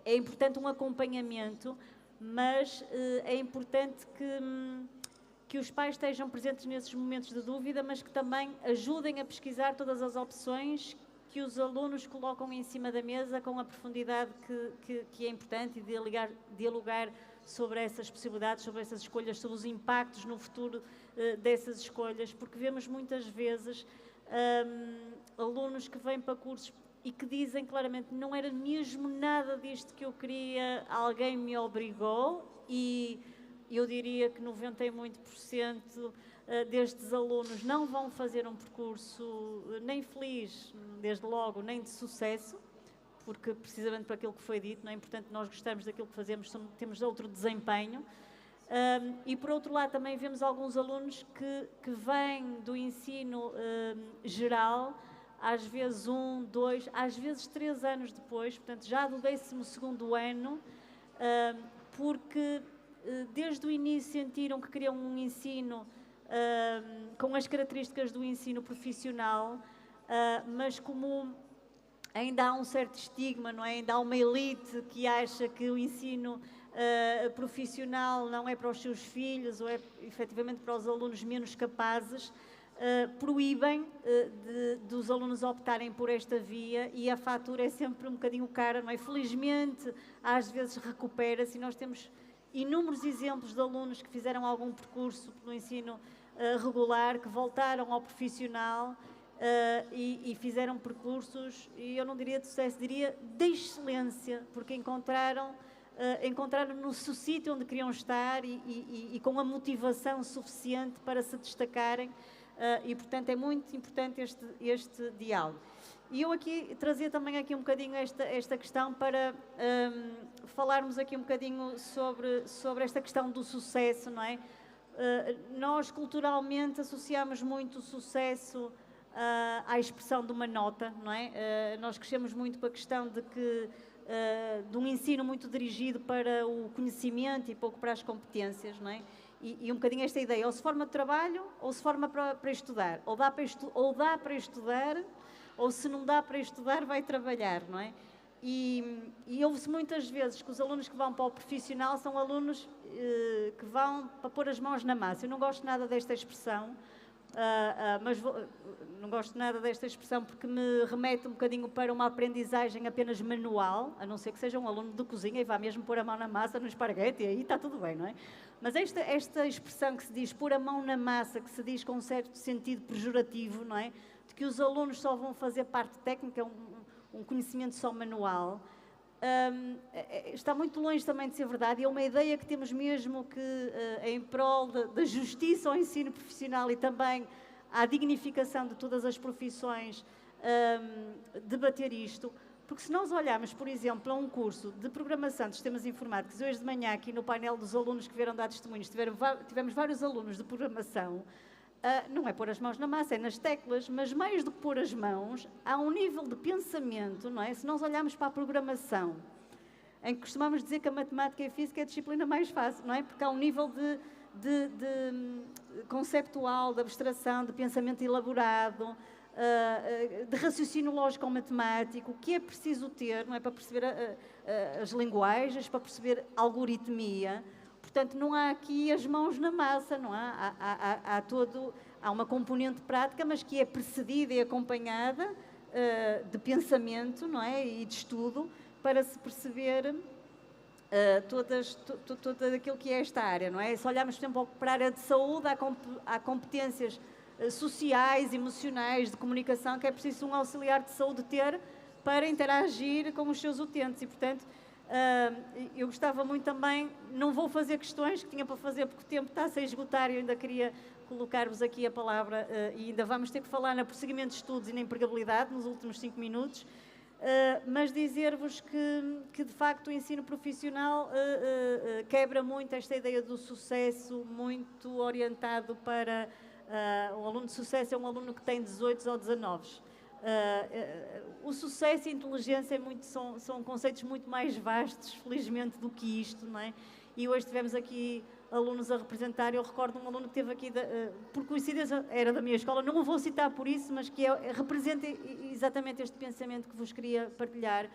É importante um acompanhamento, mas é importante que os pais estejam presentes nesses momentos de dúvida, mas que também ajudem a pesquisar todas as opções que os alunos colocam em cima da mesa com a profundidade que é importante, e dialogar sobre essas possibilidades, sobre essas escolhas, sobre os impactos no futuro dessas escolhas, porque vemos muitas vezes alunos que vêm para cursos e que dizem claramente, não era mesmo nada disto que eu queria, alguém me obrigou, e eu diria que 90% e muito por cento destes alunos não vão fazer um percurso nem feliz, desde logo, nem de sucesso, porque precisamente para aquilo que foi dito, não é importante nós gostarmos daquilo que fazemos, temos outro desempenho. E por outro lado também vemos alguns alunos que vêm do ensino geral, às vezes 1, 2, às vezes 3 anos depois, portanto já do 12º ano, porque desde o início sentiram que queriam um ensino com as características do ensino profissional, mas como ainda há um certo estigma, não é? Ainda há uma elite que acha que o ensino profissional não é para os seus filhos ou é efetivamente para os alunos menos capazes, proíbem dos alunos optarem por esta via, e a fatura é sempre um bocadinho cara, não é? Felizmente, às vezes recupera-se, e nós temos inúmeros exemplos de alunos que fizeram algum percurso no ensino regular, que voltaram ao profissional e fizeram percursos, e eu não diria de sucesso, diria de excelência, porque encontraram no sítio onde queriam estar e com a motivação suficiente para se destacarem, e portanto é muito importante este diálogo. E eu aqui trazia também aqui um bocadinho esta questão para falarmos aqui um bocadinho sobre esta questão do sucesso, não é? Nós culturalmente associamos muito o sucesso à expressão de uma nota, não é? Nós crescemos muito com a questão de um ensino muito dirigido para o conhecimento e pouco para as competências, não é? e um bocadinho esta ideia, ou se forma de trabalho, ou se forma para estudar. Ou dá para estudar, ou se não dá para estudar, vai trabalhar, não é? E ouve-se muitas vezes que os alunos que vão para o profissional são alunos que vão para pôr as mãos na massa. Eu não gosto nada desta expressão, não gosto nada desta expressão porque me remete um bocadinho para uma aprendizagem apenas manual, a não ser que seja um aluno de cozinha e vá mesmo pôr a mão na massa no esparguete, e aí está tudo bem, não é? Mas esta expressão que se diz pôr a mão na massa, que se diz com um certo sentido pejorativo, não é? De que os alunos só vão fazer parte técnica, um conhecimento só manual, está muito longe também de ser verdade, e é uma ideia que temos mesmo que, em prol da justiça ao ensino profissional e também à dignificação de todas as profissões, debater isto, porque se nós olharmos, por exemplo, a um curso de programação de sistemas informáticos, hoje de manhã aqui no painel dos alunos que vieram dar testemunhos, tivemos vários alunos de programação. Não é pôr as mãos na massa, é nas teclas, mas mais do que pôr as mãos, há um nível de pensamento, não é? Se nós olharmos para a programação, em que costumamos dizer que a matemática e a física é a disciplina mais fácil, não é? Porque há um nível de conceptual, de abstração, de pensamento elaborado, de raciocínio lógico-matemático, que é preciso ter, não é? Para perceber as linguagens, para perceber a algoritmia. Portanto, não há aqui as mãos na massa, não há? Há uma componente prática, mas que é precedida e acompanhada de pensamento, não é? E de estudo, para se perceber todo aquilo que é esta área, não é? Se olharmos, por exemplo, para a área de saúde, há competências sociais, emocionais, de comunicação, que é preciso um auxiliar de saúde ter para interagir com os seus utentes e, portanto, eu gostava muito também, não vou fazer questões que tinha para fazer porque o tempo está-se a esgotar e eu ainda queria colocar-vos aqui a palavra e ainda vamos ter que falar no prosseguimento de estudos e na empregabilidade nos últimos 5 minutos, mas dizer-vos que de facto o ensino profissional quebra muito esta ideia do sucesso, muito orientado para um aluno de sucesso é um aluno que tem 18 ou 19. O sucesso e a inteligência são conceitos muito mais vastos, felizmente, do que isto, não é? E hoje tivemos aqui alunos a representar, eu recordo um aluno que esteve aqui, por coincidência, era da minha escola, não o vou citar por isso, mas que representa exatamente este pensamento que vos queria partilhar.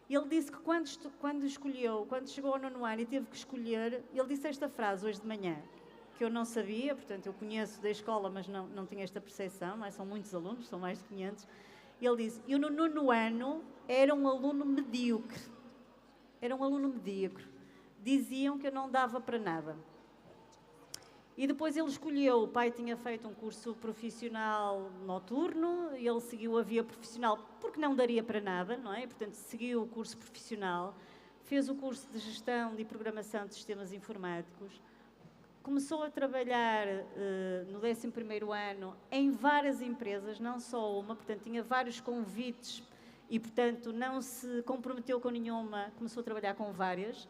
Ele disse que quando chegou ao 9º ano e teve que escolher, ele disse esta frase hoje de manhã, que eu não sabia, portanto eu conheço da escola, mas não tinha esta percepção, não é? São muitos alunos, são mais de 500. Ele disse, eu no 9º ano era um aluno medíocre. Diziam que eu não dava para nada. E depois ele escolheu, o pai tinha feito um curso profissional noturno, e ele seguiu a via profissional porque não daria para nada, não é? Portanto, seguiu o curso profissional, fez o curso de gestão e programação de sistemas informáticos, começou a trabalhar no 11º ano em várias empresas, não só uma, portanto tinha vários convites e, portanto, não se comprometeu com nenhuma, começou a trabalhar com várias.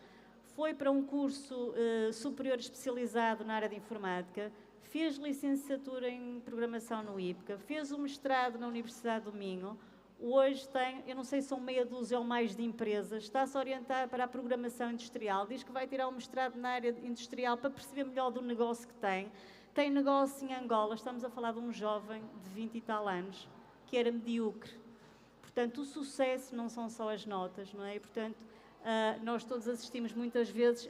Foi para um curso superior especializado na área de informática, fez licenciatura em programação no IPCA, fez o mestrado na Universidade do Minho. Hoje tem, eu não sei se são meia dúzia ou mais de empresas, está-se a orientar para a programação industrial, diz que vai tirar um mestrado na área industrial para perceber melhor do negócio que tem. Tem negócio em Angola, estamos a falar de um jovem de 20 e tal anos, que era medíocre. Portanto, o sucesso não são só as notas, não é? E, portanto, nós todos assistimos muitas vezes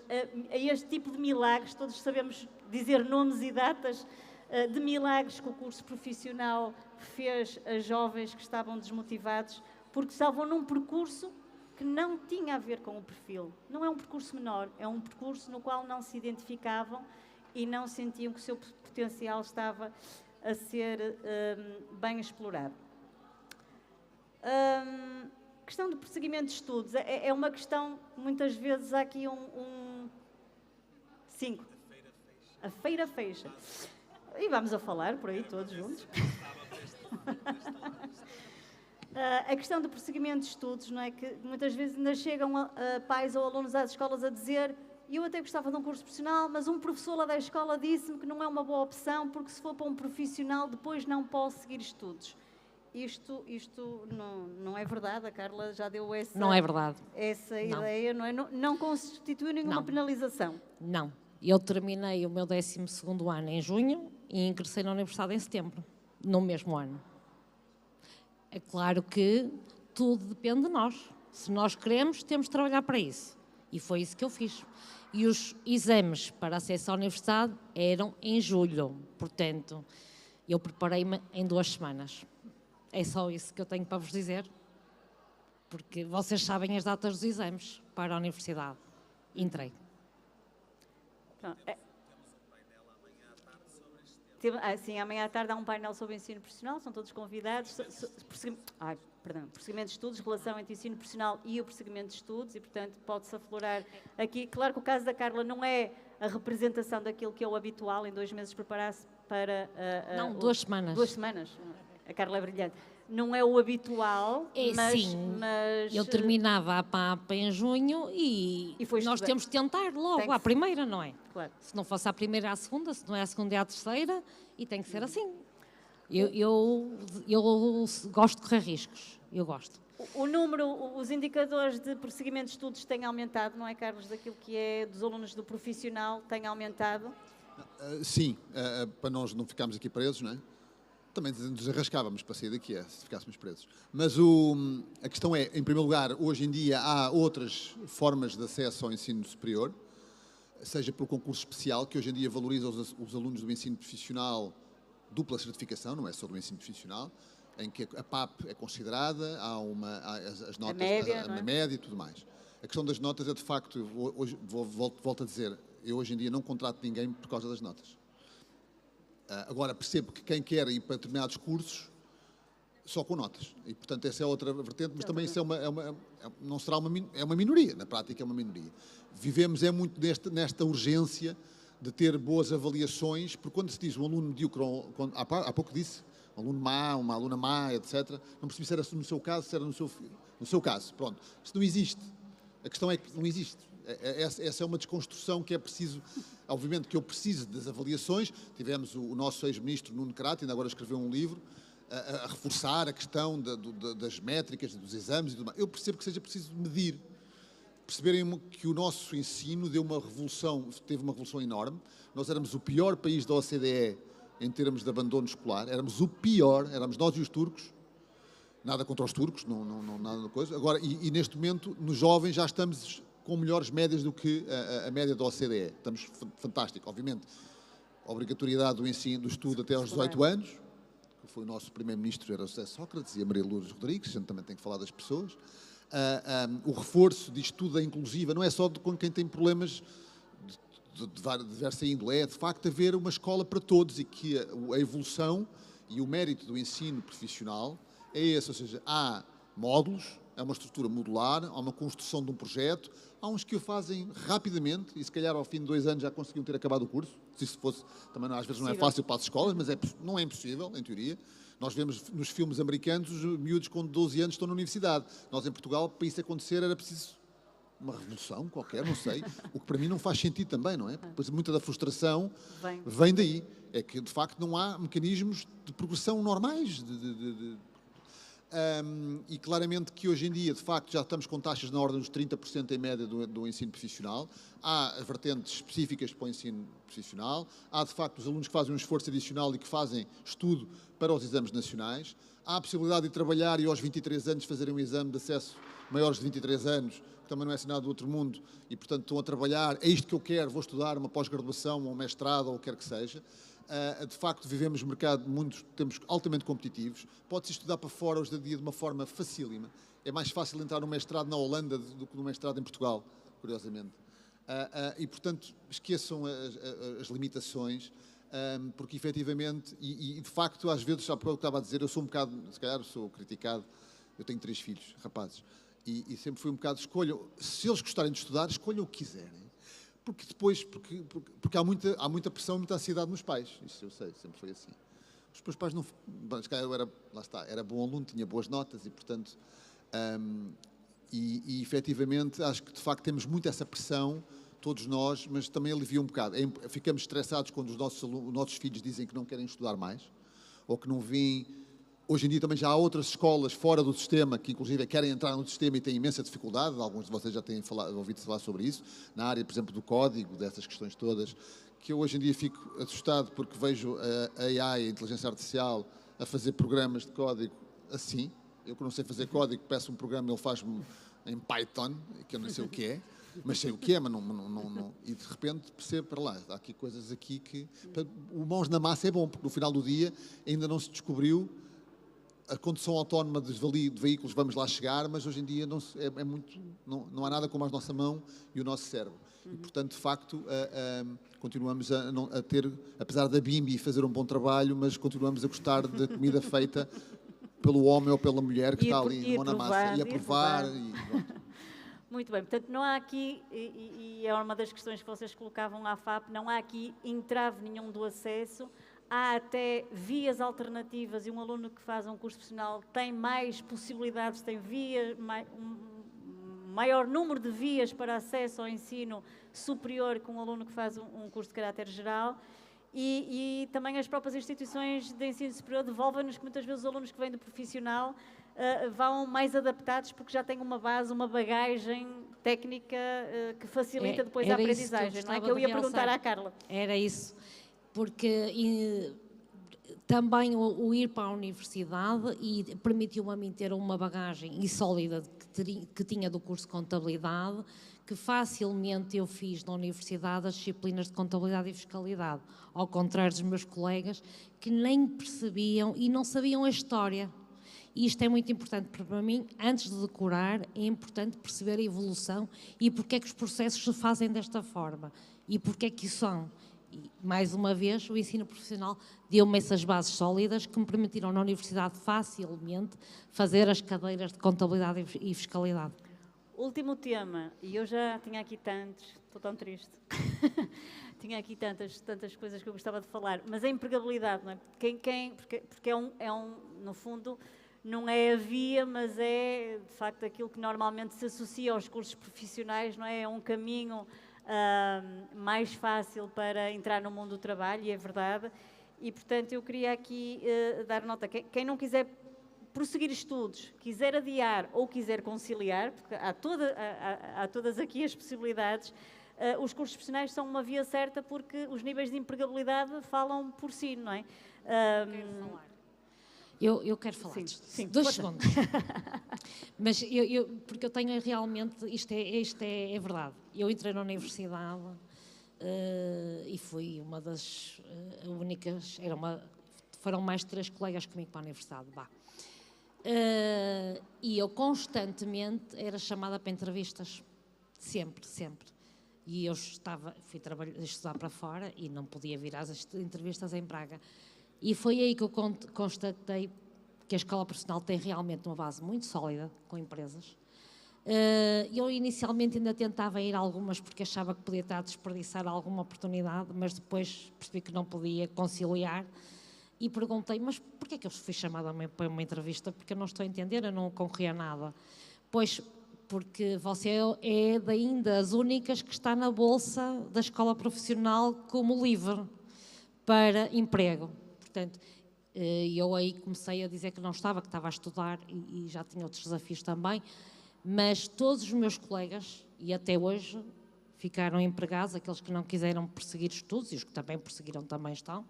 a este tipo de milagres, todos sabemos dizer nomes e datas de milagres que o curso profissional fez a jovens que estavam desmotivados porque estavam num percurso que não tinha a ver com o perfil. Não é um percurso menor, é um percurso no qual não se identificavam e não sentiam que o seu potencial estava a ser bem explorado. Questão do prosseguimento de estudos é uma questão, muitas vezes há aqui 5. A feira fecha. E vamos a falar por aí todos juntos. A questão do prosseguimento de estudos, não é? Que muitas vezes ainda chegam pais ou alunos às escolas a dizer eu até gostava de um curso profissional, mas um professor lá da escola disse-me que não é uma boa opção porque se for para um profissional depois não posso seguir estudos. Isto não é verdade, a Carla já deu essa, não é verdade. Essa ideia, não é? Não constitui nenhuma penalização. Não. Eu terminei o meu 12º ano em junho e ingressei na universidade em setembro, no mesmo ano. É claro que tudo depende de nós. Se nós queremos, temos de trabalhar para isso. E foi isso que eu fiz. E os exames para acesso à universidade eram em julho. Portanto, eu preparei-me em 2 semanas. É só isso que eu tenho para vos dizer. Porque vocês sabem as datas dos exames para a universidade. Entrei. Pronto. Sim, amanhã à tarde há um painel sobre ensino profissional, são todos convidados. Prosseguimento de estudos, relação entre o ensino profissional e o prosseguimento de estudos, e, portanto, pode-se aflorar aqui. Claro que o caso da Carla não é a representação daquilo que é o habitual, em 2 meses preparar-se para... Não, 2 semanas. 2 semanas. A Carla é brilhante. Não é o habitual, mas eu terminava a PAP em junho e nós temos de tentar logo, à primeira, não é? Claro. Se não fosse à primeira, à segunda, se não é à segunda, é à terceira, e tem que ser assim. Eu gosto de correr riscos, eu gosto. O número, os indicadores de prosseguimento de estudos têm aumentado, não é, Carlos? Daquilo que é dos alunos do profissional, tem aumentado? Sim, para nós não ficarmos aqui presos, não é? Também nos arrascávamos para sair daqui, se ficássemos presos. Mas a questão é, em primeiro lugar, hoje em dia há outras formas de acesso ao ensino superior, seja pelo concurso especial, que hoje em dia valoriza os alunos do ensino profissional, dupla certificação, não é só do ensino profissional, em que a PAP é considerada, há as notas, a média e tudo mais. A questão das notas é, de facto, hoje, volto a dizer, eu hoje em dia não contrato ninguém por causa das notas. Agora, percebo que quem quer ir para determinados cursos, só com notas. E, portanto, essa é outra vertente, mas também isso não será uma minoria, na prática é uma minoria. Vivemos muito nesta urgência de ter boas avaliações, porque quando se diz um aluno medíocre, há pouco disse, um aluno má, uma aluna má, etc., não percebi se era no seu caso, se era no seu caso. Pronto, isso não existe. A questão é que não existe. Essa é uma desconstrução que é preciso, obviamente que eu preciso das avaliações. Tivemos o nosso ex-ministro Nuno Crato, ainda agora escreveu um livro, a reforçar a questão das métricas, dos exames e tudo mais. Eu percebo que seja preciso medir, perceberem que o nosso ensino teve uma revolução enorme. Nós éramos o pior país da OCDE em termos de abandono escolar, éramos o pior, éramos nós e os turcos. Nada contra os turcos, nada da coisa. Agora, e neste momento, nos jovens já estamos com melhores médias do que a média da OCDE. Estamos fantástico, obviamente. A obrigatoriedade do ensino, do estudo até aos 18 anos, que foi o nosso primeiro-ministro, era o José Sócrates e a Maria Lourdes Rodrigues, a gente também tem que falar das pessoas. O reforço de estudo inclusiva não é só com quem tem problemas de diversa índole, é de facto haver uma escola para todos e que a evolução e o mérito do ensino profissional é esse, ou seja, há módulos, é uma estrutura modular, há uma construção de um projeto, há uns que o fazem rapidamente e se calhar ao fim de 2 anos já conseguiam ter acabado o curso, se isso fosse, também às vezes não é fácil para as escolas, mas não é impossível, em teoria. Nós vemos nos filmes americanos os miúdos com 12 anos estão na universidade. Nós em Portugal, para isso acontecer, era preciso uma revolução qualquer, não sei, o que para mim não faz sentido também, não é? Pois muita da frustração vem daí, é que de facto não há mecanismos de progressão normais, e claramente que hoje em dia, de facto, já estamos com taxas na ordem dos 30% em média do ensino profissional. Há vertentes específicas para o ensino profissional. Há, de facto, os alunos que fazem um esforço adicional e que fazem estudo para os exames nacionais. Há a possibilidade de trabalhar e aos 23 anos fazerem um exame de acesso maiores de 23 anos, que também não é assinado do outro mundo, e, portanto, estão a trabalhar. É isto que eu quero, vou estudar uma pós-graduação ou um mestrado ou o que quer que seja. De facto, vivemos um mercado tempos altamente competitivos. Pode-se estudar para fora hoje em dia de uma forma facílima. É mais fácil entrar no mestrado na Holanda do que no mestrado em Portugal, curiosamente. E, portanto, esqueçam as limitações, porque efetivamente, e de facto, às vezes, já por eu estava a dizer, eu sou um bocado, se calhar sou criticado, eu tenho 3 filhos, rapazes, e sempre fui um bocado, se eles gostarem de estudar, escolham o que quiserem. Porque depois, porque há muita pressão e muita ansiedade nos pais. Isso eu sei, sempre foi assim. Os meus pais não... Bom, eu era bom aluno, tinha boas notas e, portanto... E efetivamente, acho que de facto temos muito essa pressão, todos nós, mas também alivia um bocado. Ficamos estressados quando os nossos filhos dizem que não querem estudar mais, ou que não veem Hoje em dia também já há outras escolas fora do sistema que inclusive querem entrar no sistema e têm imensa dificuldade, alguns de vocês já têm ouvido falar sobre isso, na área, por exemplo, do código, dessas questões todas, que eu hoje em dia fico assustado porque vejo a AI, a inteligência artificial, a fazer programas de código assim. Eu que não sei fazer código, peço um programa, ele faz-me em Python, que eu não sei o que é, mas sei o que é, mas não. E de repente percebo, para lá, há aqui coisas aqui que... O mãos na massa é bom, porque no final do dia ainda não se descobriu a condução autónoma de veículos, vamos lá chegar, mas hoje em dia não há nada como a nossa mão e o nosso cérebro. E, portanto, de facto, continuamos a ter, apesar da Bimbi fazer um bom trabalho, mas continuamos a gostar da comida feita pelo homem ou pela mulher que está ali, mão na massa, e a provar. Muito bem, portanto, não há aqui, e é uma das questões que vocês colocavam à FAP, não há aqui entrave nenhum do acesso. Há até vias alternativas e um aluno que faz um curso profissional tem mais possibilidades, tem um maior número de vias para acesso ao ensino superior que um aluno que faz um curso de caráter geral. E também as próprias instituições de ensino superior devolvem-nos que muitas vezes os alunos que vêm do profissional vão mais adaptados porque já têm uma base, uma bagagem técnica que facilita depois a aprendizagem, não é? Que eu ia perguntar à Carla. Era isso. Porque também o ir para a universidade e permitiu-me a mim ter uma bagagem sólida que tinha do curso de contabilidade, que facilmente eu fiz na universidade as disciplinas de contabilidade e fiscalidade, ao contrário dos meus colegas que nem percebiam e não sabiam a história. E isto é muito importante para mim, antes de decorar, é importante perceber a evolução e porque é que os processos se fazem desta forma e porque é que são. E, mais uma vez, o ensino profissional deu-me essas bases sólidas que me permitiram na universidade facilmente fazer as cadeiras de contabilidade e fiscalidade. Último tema, e eu já tinha aqui tantos, estou tão triste, tinha aqui tantas coisas que eu gostava de falar, mas a empregabilidade, não é? Porque no fundo, não é a via, mas é, de facto, aquilo que normalmente se associa aos cursos profissionais, não é? É um caminho mais fácil para entrar no mundo do trabalho, e é verdade, e portanto eu queria aqui dar nota, quem não quiser prosseguir estudos, quiser adiar ou quiser conciliar, porque há todas aqui as possibilidades, os cursos profissionais são uma via certa porque os níveis de empregabilidade falam por si, não é? Eu quero falar, sim, 2 segundos. Mas porque eu tenho realmente, isto é verdade. Eu entrei na universidade e fui uma das únicas, foram mais 3 colegas comigo para a universidade, e eu constantemente era chamada para entrevistas, sempre. E eu fui estudar para fora e não podia vir às entrevistas em Braga. E foi aí que eu constatei que a escola profissional tem realmente uma base muito sólida com empresas. Eu inicialmente ainda tentava ir a algumas porque achava que podia estar a desperdiçar alguma oportunidade, mas depois percebi que não podia conciliar e perguntei, mas porquê é que eu fui chamada para uma entrevista? Porque eu não estou a entender, eu não concorri a nada. Pois, porque você é ainda as únicas que está na bolsa da escola profissional como livre para emprego. Portanto, eu aí comecei a dizer que não estava, que estava a estudar e já tinha outros desafios também, mas todos os meus colegas, e até hoje, ficaram empregados, aqueles que não quiseram prosseguir estudos, e os que também prosseguiram também estão,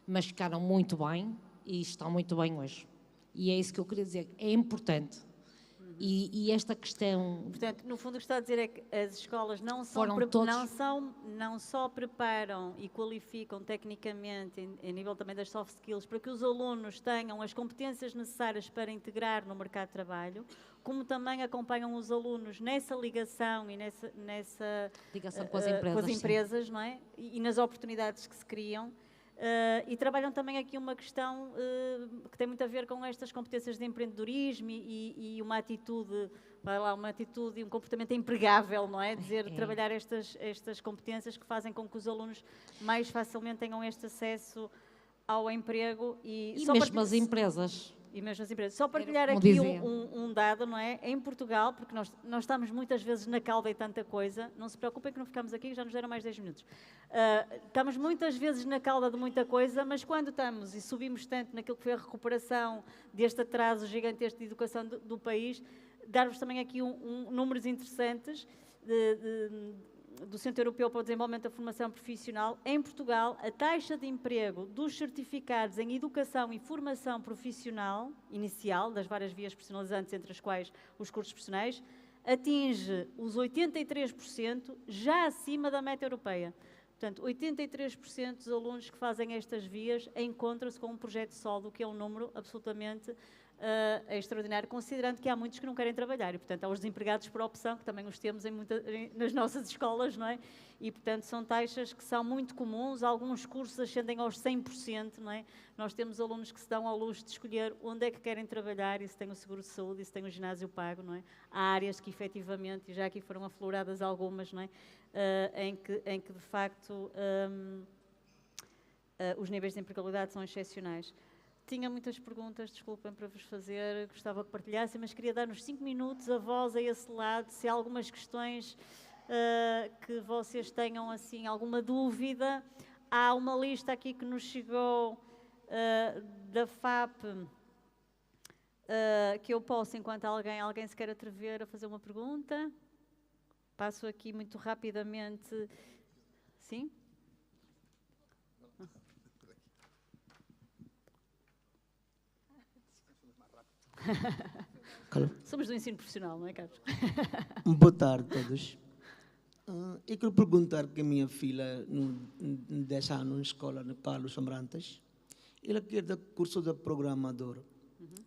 mas ficaram muito bem e estão muito bem hoje. E é isso que eu queria dizer, é importante. E esta questão... Portanto, no fundo o que está a dizer é que as escolas não só preparam e qualificam tecnicamente, em nível também das soft skills, para que os alunos tenham as competências necessárias para integrar no mercado de trabalho, como também acompanham os alunos nessa ligação e nessa ligação com as empresas, não é? E nas oportunidades que se criam. E trabalham também aqui uma questão que tem muito a ver com estas competências de empreendedorismo e uma atitude e um comportamento empregável, não é? Trabalhar estas competências que fazem com que os alunos mais facilmente tenham este acesso ao emprego. E mesmo as empresas. E mesmo as empresas. Só Era partilhar como aqui dizia. um dado, não é? Em Portugal, porque nós estamos muitas vezes na cauda e tanta coisa, não se preocupem que não ficamos aqui, que já nos deram mais 10 minutos. Estamos muitas vezes na cauda de muita coisa, mas quando estamos e subimos tanto naquilo que foi a recuperação deste atraso gigantesco de educação do país, dar-vos também aqui números interessantes do Centro Europeu para o Desenvolvimento da Formação Profissional. Em Portugal, a taxa de emprego dos certificados em Educação e Formação Profissional inicial, das várias vias profissionalizantes, entre as quais os cursos profissionais, atinge os 83%, já acima da meta europeia. Portanto, 83% dos alunos que fazem estas vias encontram-se com um projeto sólido, que é um número absolutamente extraordinário, considerando que há muitos que não querem trabalhar e, portanto, há os desempregados por opção, que também os temos nas nossas escolas, não é? E, portanto, são taxas que são muito comuns, alguns cursos ascendem aos 100%, não é? Nós temos alunos que se dão ao luxo de escolher onde é que querem trabalhar e se têm o seguro de saúde e se têm o ginásio pago, não é? Há áreas que, efetivamente, e já aqui foram afloradas algumas, não é? Em que, de facto, os níveis de empregabilidade são excepcionais. Tinha muitas perguntas, desculpem, para vos fazer, gostava que partilhassem, mas queria dar-nos 5 minutos a voz a esse lado, se há algumas questões que vocês tenham, assim, alguma dúvida. Há uma lista aqui que nos chegou da FAP, que eu posso, enquanto alguém se quer atrever a fazer uma pergunta. Passo aqui muito rapidamente. Sim? Somos do ensino profissional, não é, Carlos? Boa tarde a todos. Eu quero perguntar que a minha filha, no 10 anos, na escola de Carlos Abrantes, ela quer dar curso de programador.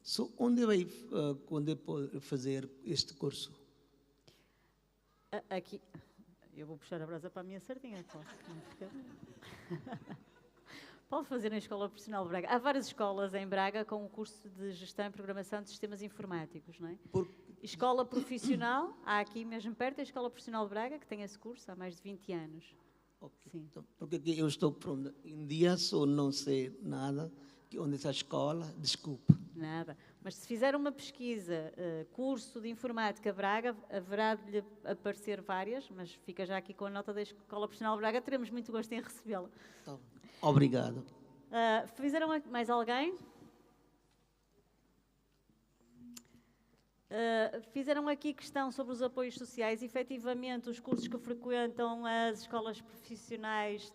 So, onde pode fazer este curso? Aqui, eu vou puxar a brasa para a minha sardinha, pode fazer na Escola Profissional de Braga. Há várias escolas em Braga com o curso de Gestão e Programação de Sistemas Informáticos, não é? Escola Profissional, há aqui mesmo perto a Escola Profissional de Braga, que tem esse curso há mais de 20 anos. Okay. Sim. Então, porque eu estou pronto. Em dia só não sei nada, onde está a escola, desculpa. Nada. Mas se fizer uma pesquisa, curso de Informática Braga, haverá de lhe aparecer várias, mas fica já aqui com a nota da Escola Profissional de Braga, teremos muito gosto em recebê-la. Então, obrigado. Fizeram mais alguém? Fizeram aqui questão sobre os apoios sociais. Efetivamente, os cursos que frequentam as escolas profissionais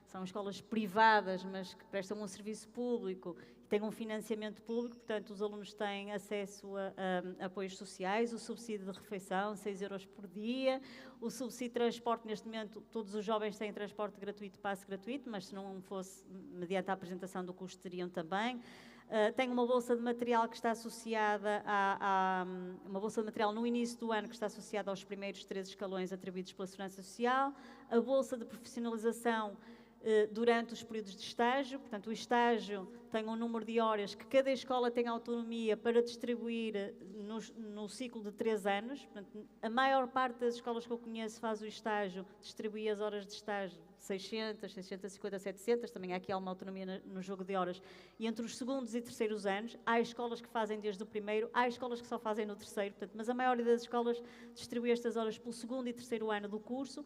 são escolas privadas, mas que prestam um serviço público e têm um financiamento público, portanto, os alunos têm acesso a apoios sociais, o subsídio de refeição, 6 € por dia, o subsídio de transporte, neste momento, todos os jovens têm transporte gratuito, passe gratuito, mas se não fosse mediante a apresentação do custo, teriam também. Tem uma bolsa de material que está associada uma bolsa de material no início do ano que está associada aos primeiros 3 escalões atribuídos pela Segurança Social, a bolsa de profissionalização durante os períodos de estágio, portanto o estágio tem um número de horas que cada escola tem autonomia para distribuir no ciclo de 3 anos, portanto, a maior parte das escolas que eu conheço faz o estágio, distribui as horas de estágio 600, 650, 700, também há aqui alguma autonomia no jogo de horas, e entre os segundos e terceiros anos, há escolas que fazem desde o primeiro, há escolas que só fazem no terceiro, portanto, mas a maioria das escolas distribui estas horas pelo segundo e terceiro ano do curso,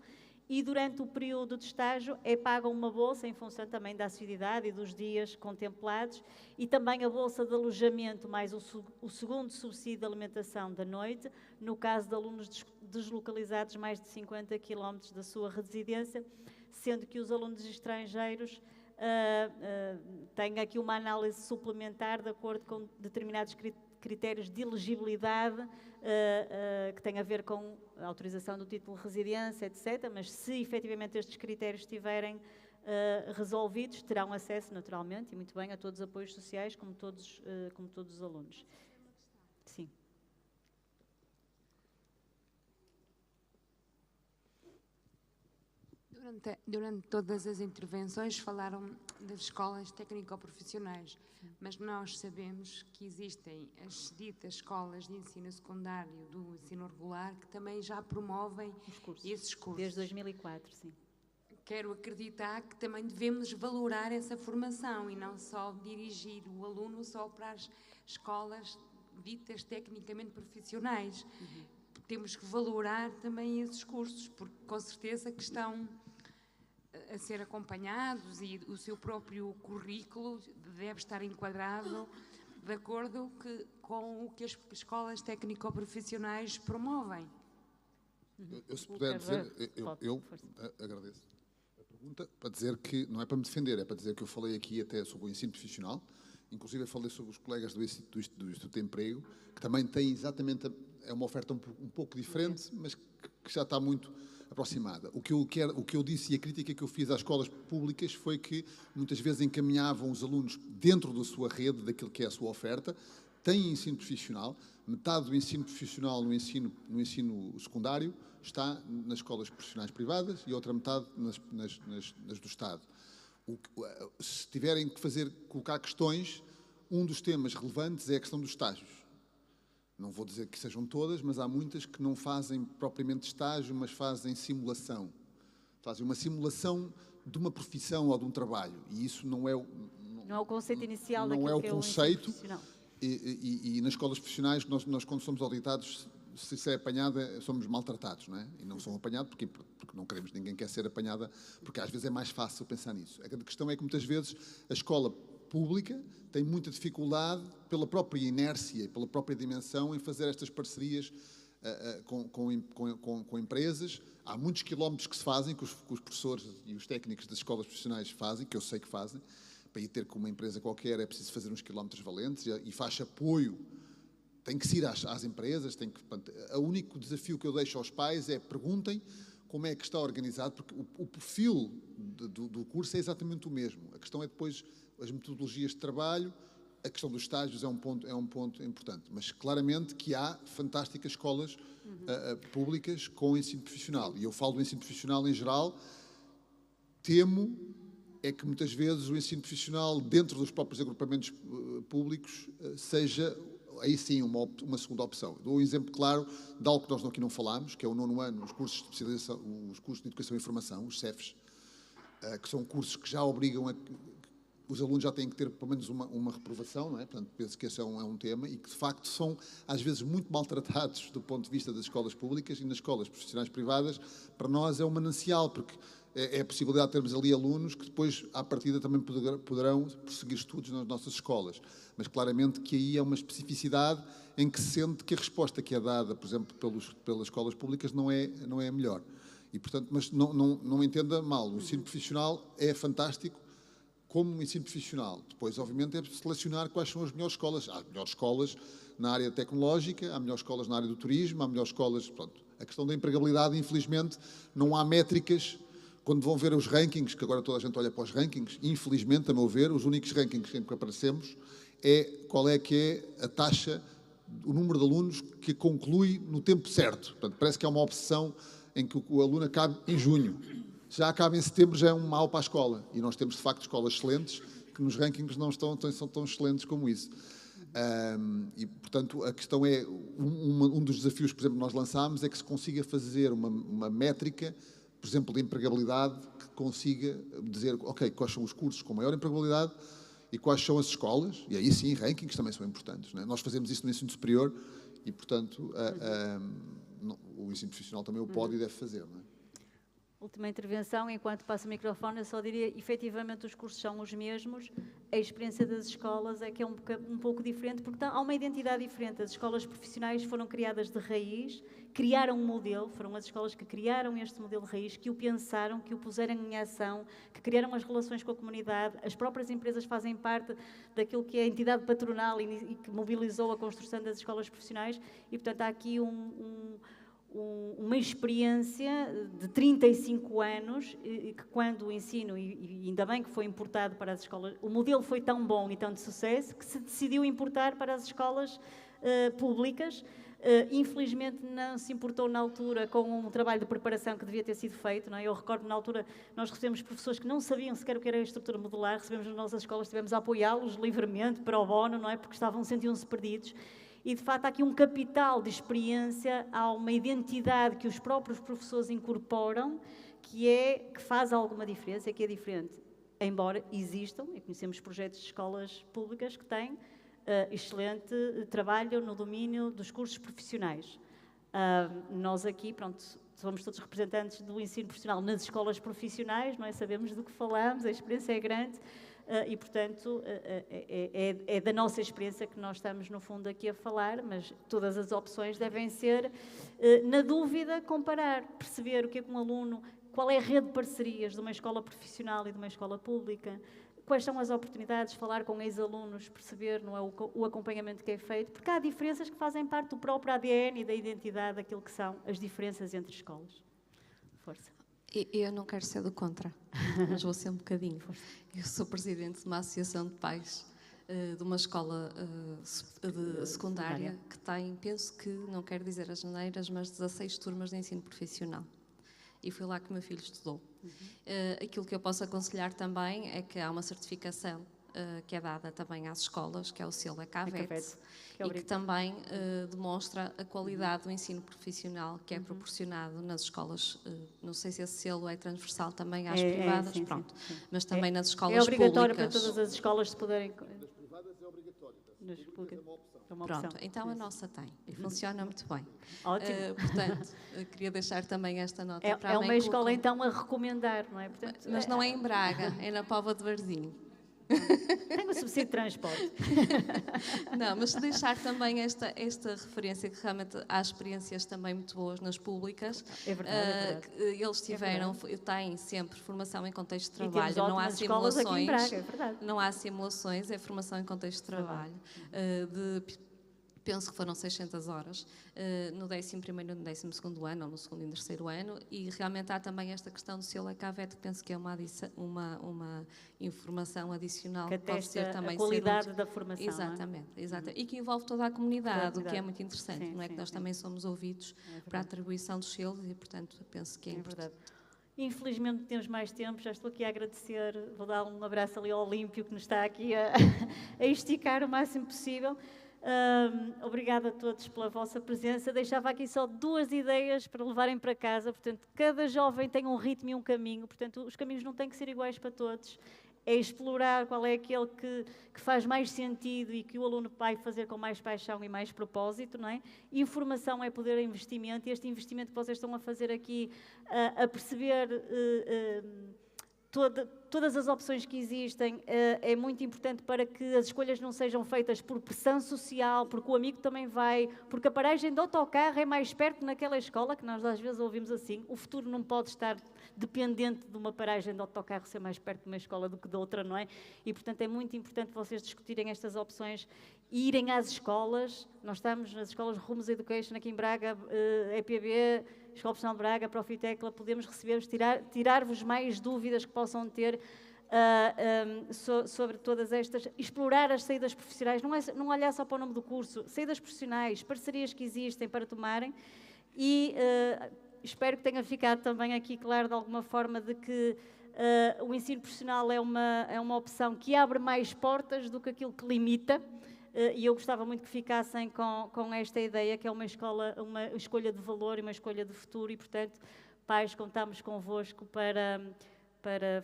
e durante o período de estágio é paga uma bolsa em função também da assiduidade e dos dias contemplados, e também a bolsa de alojamento mais o segundo subsídio de alimentação da noite, no caso de alunos deslocalizados mais de 50 km da sua residência, sendo que os alunos estrangeiros têm aqui uma análise suplementar de acordo com determinados critérios de elegibilidade que têm a ver com a autorização do título de residência, etc. Mas se efetivamente estes critérios estiverem resolvidos, terão acesso naturalmente, e muito bem, a todos os apoios sociais, como todos os alunos. Sim. Durante todas as intervenções falaram das escolas técnico-profissionais, mas nós sabemos que existem as ditas escolas de ensino secundário do ensino regular que também já promovem esses cursos. Desde 2004, sim. quero acreditar que também devemos valorar essa formação e não só dirigir o aluno só para as escolas ditas tecnicamente profissionais. Temos que valorar também esses cursos, porque com certeza que estão a ser acompanhados e o seu próprio currículo deve estar enquadrado de acordo com o que as escolas técnico-profissionais promovem. Eu se puder dizer, eu agradeço a pergunta, para dizer que, não é para me defender, é para dizer que eu falei aqui até sobre o ensino profissional, inclusive eu falei sobre os colegas do Instituto de Emprego, que também têm exatamente, é uma oferta um pouco diferente, mas que já está muito aproximada. O que eu disse e a crítica que eu fiz às escolas públicas foi que muitas vezes encaminhavam os alunos dentro da sua rede, daquilo que é a sua oferta, têm ensino profissional, metade do ensino profissional no ensino secundário está nas escolas profissionais privadas e a outra metade nas do Estado. Se tiverem que colocar questões, um dos temas relevantes é a questão dos estágios. Não vou dizer que sejam todas, mas há muitas que não fazem propriamente estágio, mas fazem simulação. Fazem uma simulação de uma profissão ou de um trabalho. E isso não é o conceito inicial não é o que conceito. É E nas escolas profissionais, nós quando somos auditados, se isso é apanhado, somos maltratados, não é? E não são apanhados porque não queremos, ninguém quer ser apanhada, porque às vezes é mais fácil pensar nisso. A questão é que muitas vezes a escola pública tem muita dificuldade, pela própria inércia e pela própria dimensão, em fazer estas parcerias com empresas. Há muitos quilómetros que se fazem, que os professores e os técnicos das escolas profissionais fazem, que eu sei que fazem. Para ir ter com uma empresa qualquer é preciso fazer uns quilómetros valentes e faz apoio. Tem que se ir às empresas. O único desafio que eu deixo aos pais é perguntem como é que está organizado, porque o perfil do curso é exatamente o mesmo. A questão é depois as metodologias de trabalho, a questão dos estágios é um ponto importante. Mas claramente que há fantásticas escolas públicas com ensino profissional. E eu falo do ensino profissional em geral. Temo é que muitas vezes o ensino profissional dentro dos próprios agrupamentos públicos seja, aí sim, uma segunda opção. Dou um exemplo claro de algo que nós aqui não falámos, que é o 9º ano, os cursos de especialização, os cursos de Educação e Informação, os CEFs, que são cursos que já obrigam os alunos já têm que ter pelo menos uma reprovação, não é? Portanto, penso que esse é um tema e que, de facto, são, às vezes, muito maltratados do ponto de vista das escolas públicas e nas escolas profissionais privadas. Para nós é um manancial, porque é a possibilidade de termos ali alunos que depois, à partida, também poderão prosseguir estudos nas nossas escolas. Mas, claramente, que aí é uma especificidade em que se sente que a resposta que é dada, por exemplo, pelas escolas públicas não é a melhor. E, portanto, mas não me entenda mal, o ensino profissional é fantástico, como um ensino profissional. Depois, obviamente, é selecionar quais são as melhores escolas. Há melhores escolas na área tecnológica, há melhores escolas na área do turismo, há melhores escolas... Pronto. A questão da empregabilidade, infelizmente, não há métricas. Quando vão ver os rankings, que agora toda a gente olha para os rankings, infelizmente, a meu ver, os únicos rankings em que aparecemos é qual é que é a taxa, o número de alunos que conclui no tempo certo. Portanto, parece que é uma obsessão em que o aluno acabe em junho. Já acaba em setembro, já é um mal para a escola. E nós temos, de facto, escolas excelentes que nos rankings não são tão excelentes como isso. E, portanto, a questão é, um dos desafios, por exemplo, que nós lançámos é que se consiga fazer uma métrica, por exemplo, de empregabilidade, que consiga dizer, ok, quais são os cursos com maior empregabilidade e quais são as escolas, e aí sim, rankings também são importantes. Não é? Nós fazemos isso no ensino superior e, portanto, o ensino profissional também o pode e deve fazer, não é? Última intervenção, enquanto passo o microfone, eu só diria, efetivamente, os cursos são os mesmos, a experiência das escolas é que é um pouco diferente, porque há uma identidade diferente. As escolas profissionais foram criadas de raiz, criaram um modelo, foram as escolas que criaram este modelo de raiz, que o pensaram, que o puseram em ação, que criaram as relações com a comunidade, as próprias empresas fazem parte daquilo que é a entidade patronal e que mobilizou a construção das escolas profissionais, e, portanto, há aqui uma experiência de 35 anos, e que quando o ensino, e ainda bem que foi importado para as escolas, o modelo foi tão bom e tão de sucesso que se decidiu importar para as escolas públicas. Infelizmente não se importou na altura com um trabalho de preparação que devia ter sido feito, não é? Eu recordo na altura nós recebemos professores que não sabiam sequer o que era a estrutura modular, recebemos nas nossas escolas, tivemos a apoiá-los livremente, para o bono, não é? Porque sentiam-se perdidos. e de facto há aqui um capital de experiência, há uma identidade que os próprios professores incorporam, que faz alguma diferença, que é diferente. Embora existam, e conhecemos projetos de escolas públicas que têm excelente trabalho no domínio dos cursos profissionais. Nós aqui, pronto, somos todos representantes do ensino profissional nas escolas profissionais, não é? Sabemos do que falamos, a experiência é grande e, portanto, é da nossa experiência que nós estamos, no fundo, aqui a falar, mas todas as opções devem ser, na dúvida, comparar, perceber o que é que um aluno, qual é a rede de parcerias de uma escola profissional e de uma escola pública, quais são as oportunidades, falar com ex-alunos, perceber, não é, o acompanhamento que é feito, porque há diferenças que fazem parte do próprio ADN e da identidade daquilo que são as diferenças entre escolas. Força. Eu não quero ser do contra, mas vou ser um bocadinho. Eu sou presidente de uma associação de pais de uma escola secundária que tem, penso que, não quero dizer as neiras, mas 16 turmas de ensino profissional. E foi lá que o meu filho estudou. Aquilo que eu posso aconselhar também é que há uma certificação que é dada também às escolas, que é o selo ECAVET, e que também demonstra a qualidade do ensino profissional que é proporcionado nas escolas. Não sei se esse selo é transversal também às privadas, sim, pronto, sim. mas também nas escolas públicas. É obrigatório públicas. para todas as escolas se poderem... Das privadas é obrigatório, das públicas públicas é uma opção. É uma opção. Pronto, então a nossa tem e funciona muito bem. Ótimo. Portanto, queria deixar também esta nota para É além uma que escola, então, a recomendar, não é? Portanto, mas não é em Braga, é na Póvoa de Varzim. Tem o subsídio de transporte. Não, mas deixar também esta referência que realmente há experiências também muito boas nas públicas. É verdade, é verdade. Eles têm sempre formação em contexto de E trabalho, temos não há ótimas escolas aqui em simulações. Braga, é verdade. Não há simulações, é formação em contexto de trabalho. Penso que foram 600 horas no 11º e no 12º ano, ou no 2º e no 3º ano, e realmente há também esta questão do selo ECAVET, que penso que é uma informação adicional Que que pode ser também a qualidade ser útil. da formação. Exatamente, exatamente. E que envolve toda a comunidade, o que é muito interessante, Sim, não é? Que nós também somos ouvidos para a atribuição dos selos e, portanto, penso que é importante. Verdade. Infelizmente temos mais tempo, já estou aqui a agradecer, vou dar um abraço ali ao Olímpio que nos está aqui a esticar o máximo possível. Obrigada a todos pela vossa presença. Deixava aqui só 2 ideias para levarem para casa. Portanto, cada jovem tem um ritmo e um caminho. Portanto, os caminhos não têm que ser iguais para todos. É explorar qual é aquele que faz mais sentido e que o aluno vai fazer com mais paixão e mais propósito, não é? Informação é poder investimento, e este investimento que vocês estão a fazer aqui, a perceber todas as opções que existem, é muito importante para que as escolhas não sejam feitas por pressão social, porque o amigo também vai, porque a paragem de autocarro é mais perto naquela escola, que nós às vezes ouvimos assim. O futuro não pode estar dependente de uma paragem de autocarro ser mais perto de uma escola do que de outra, não é? E, portanto, é muito importante vocês discutirem estas opções, irem às escolas. Nós estamos nas escolas Rumos Education aqui em Braga, EPB, Escola Profissional de Braga, Profitecla, podemos receber-vos, tirar-vos mais dúvidas que possam ter sobre todas estas, explorar as saídas profissionais, não olhar só para o nome do curso, saídas profissionais, parcerias que existem para tomarem, e espero que tenha ficado também aqui claro de alguma forma de que o ensino profissional é uma opção que abre mais portas do que aquilo que limita. E eu gostava muito que ficassem com esta ideia, que é uma escolha de valor e uma escolha de futuro, e, portanto, pais, contamos convosco para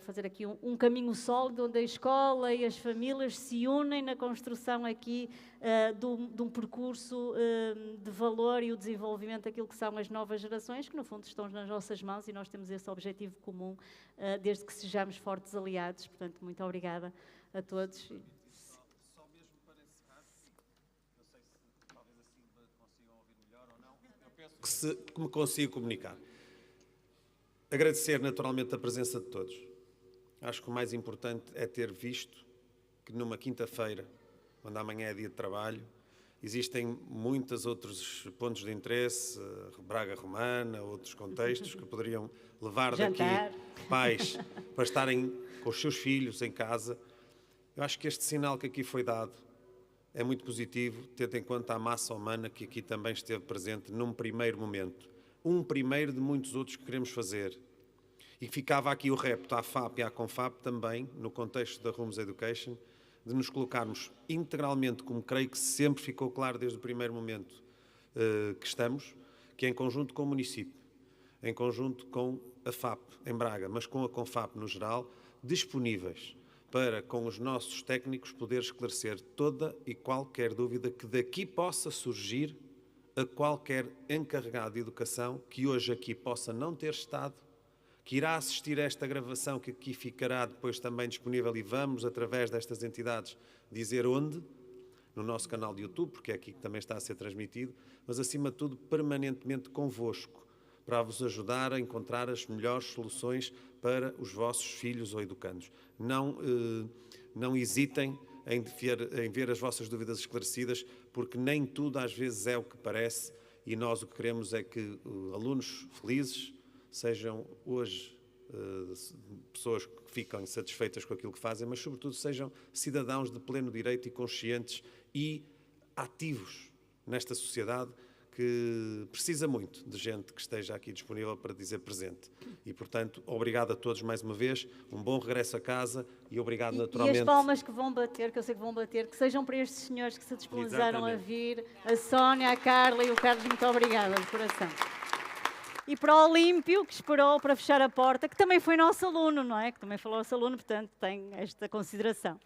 fazer aqui um caminho sólido, onde a escola e as famílias se unem na construção aqui de um percurso de valor e o desenvolvimento daquilo que são as novas gerações, que no fundo estão nas nossas mãos, e nós temos esse objetivo comum, desde que sejamos fortes aliados. Portanto, muito obrigada a todos. Que me consigo comunicar. Agradecer naturalmente a presença de todos. Acho que o mais importante é ter visto que numa quinta-feira, quando amanhã é dia de trabalho, existem muitos outros pontos de interesse, Braga Romana, outros contextos que poderiam levar daqui pais para estarem com os seus filhos em casa. Eu acho que este sinal que aqui foi dado é muito positivo, tendo em conta a massa humana que aqui também esteve presente num primeiro momento. Um primeiro de muitos outros que queremos fazer. E ficava aqui o repto à FAP e à CONFAP também, no contexto da Rumos Education, de nos colocarmos integralmente, como creio que sempre ficou claro desde o primeiro momento que estamos, que em conjunto com o município, em conjunto com a FAP em Braga, mas com a CONFAP no geral, disponíveis para, com os nossos técnicos, poder esclarecer toda e qualquer dúvida que daqui possa surgir a qualquer encarregado de educação que hoje aqui possa não ter estado, que irá assistir a esta gravação, que aqui ficará depois também disponível, e vamos, através destas entidades, dizer onde, no nosso canal de YouTube, porque é aqui que também está a ser transmitido, mas, acima de tudo, permanentemente convosco, para vos ajudar a encontrar as melhores soluções para os vossos filhos ou educandos. Não hesitem em ver as vossas dúvidas esclarecidas, porque nem tudo às vezes é o que parece, e nós o que queremos é que alunos felizes sejam hoje pessoas que ficam satisfeitas com aquilo que fazem, mas sobretudo sejam cidadãos de pleno direito e conscientes e ativos nesta sociedade que precisa muito de gente que esteja aqui disponível para dizer presente. E, portanto, obrigado a todos mais uma vez, um bom regresso a casa e obrigado naturalmente... E as palmas que vão bater, que eu sei que vão bater, que sejam para estes senhores que se disponibilizaram a vir, a Sónia, a Carla e o Carlos, muito obrigada de coração. E para o Olímpio, que esperou para fechar a porta, que também foi nosso aluno, não é? Que também foi nosso aluno, portanto, tem esta consideração.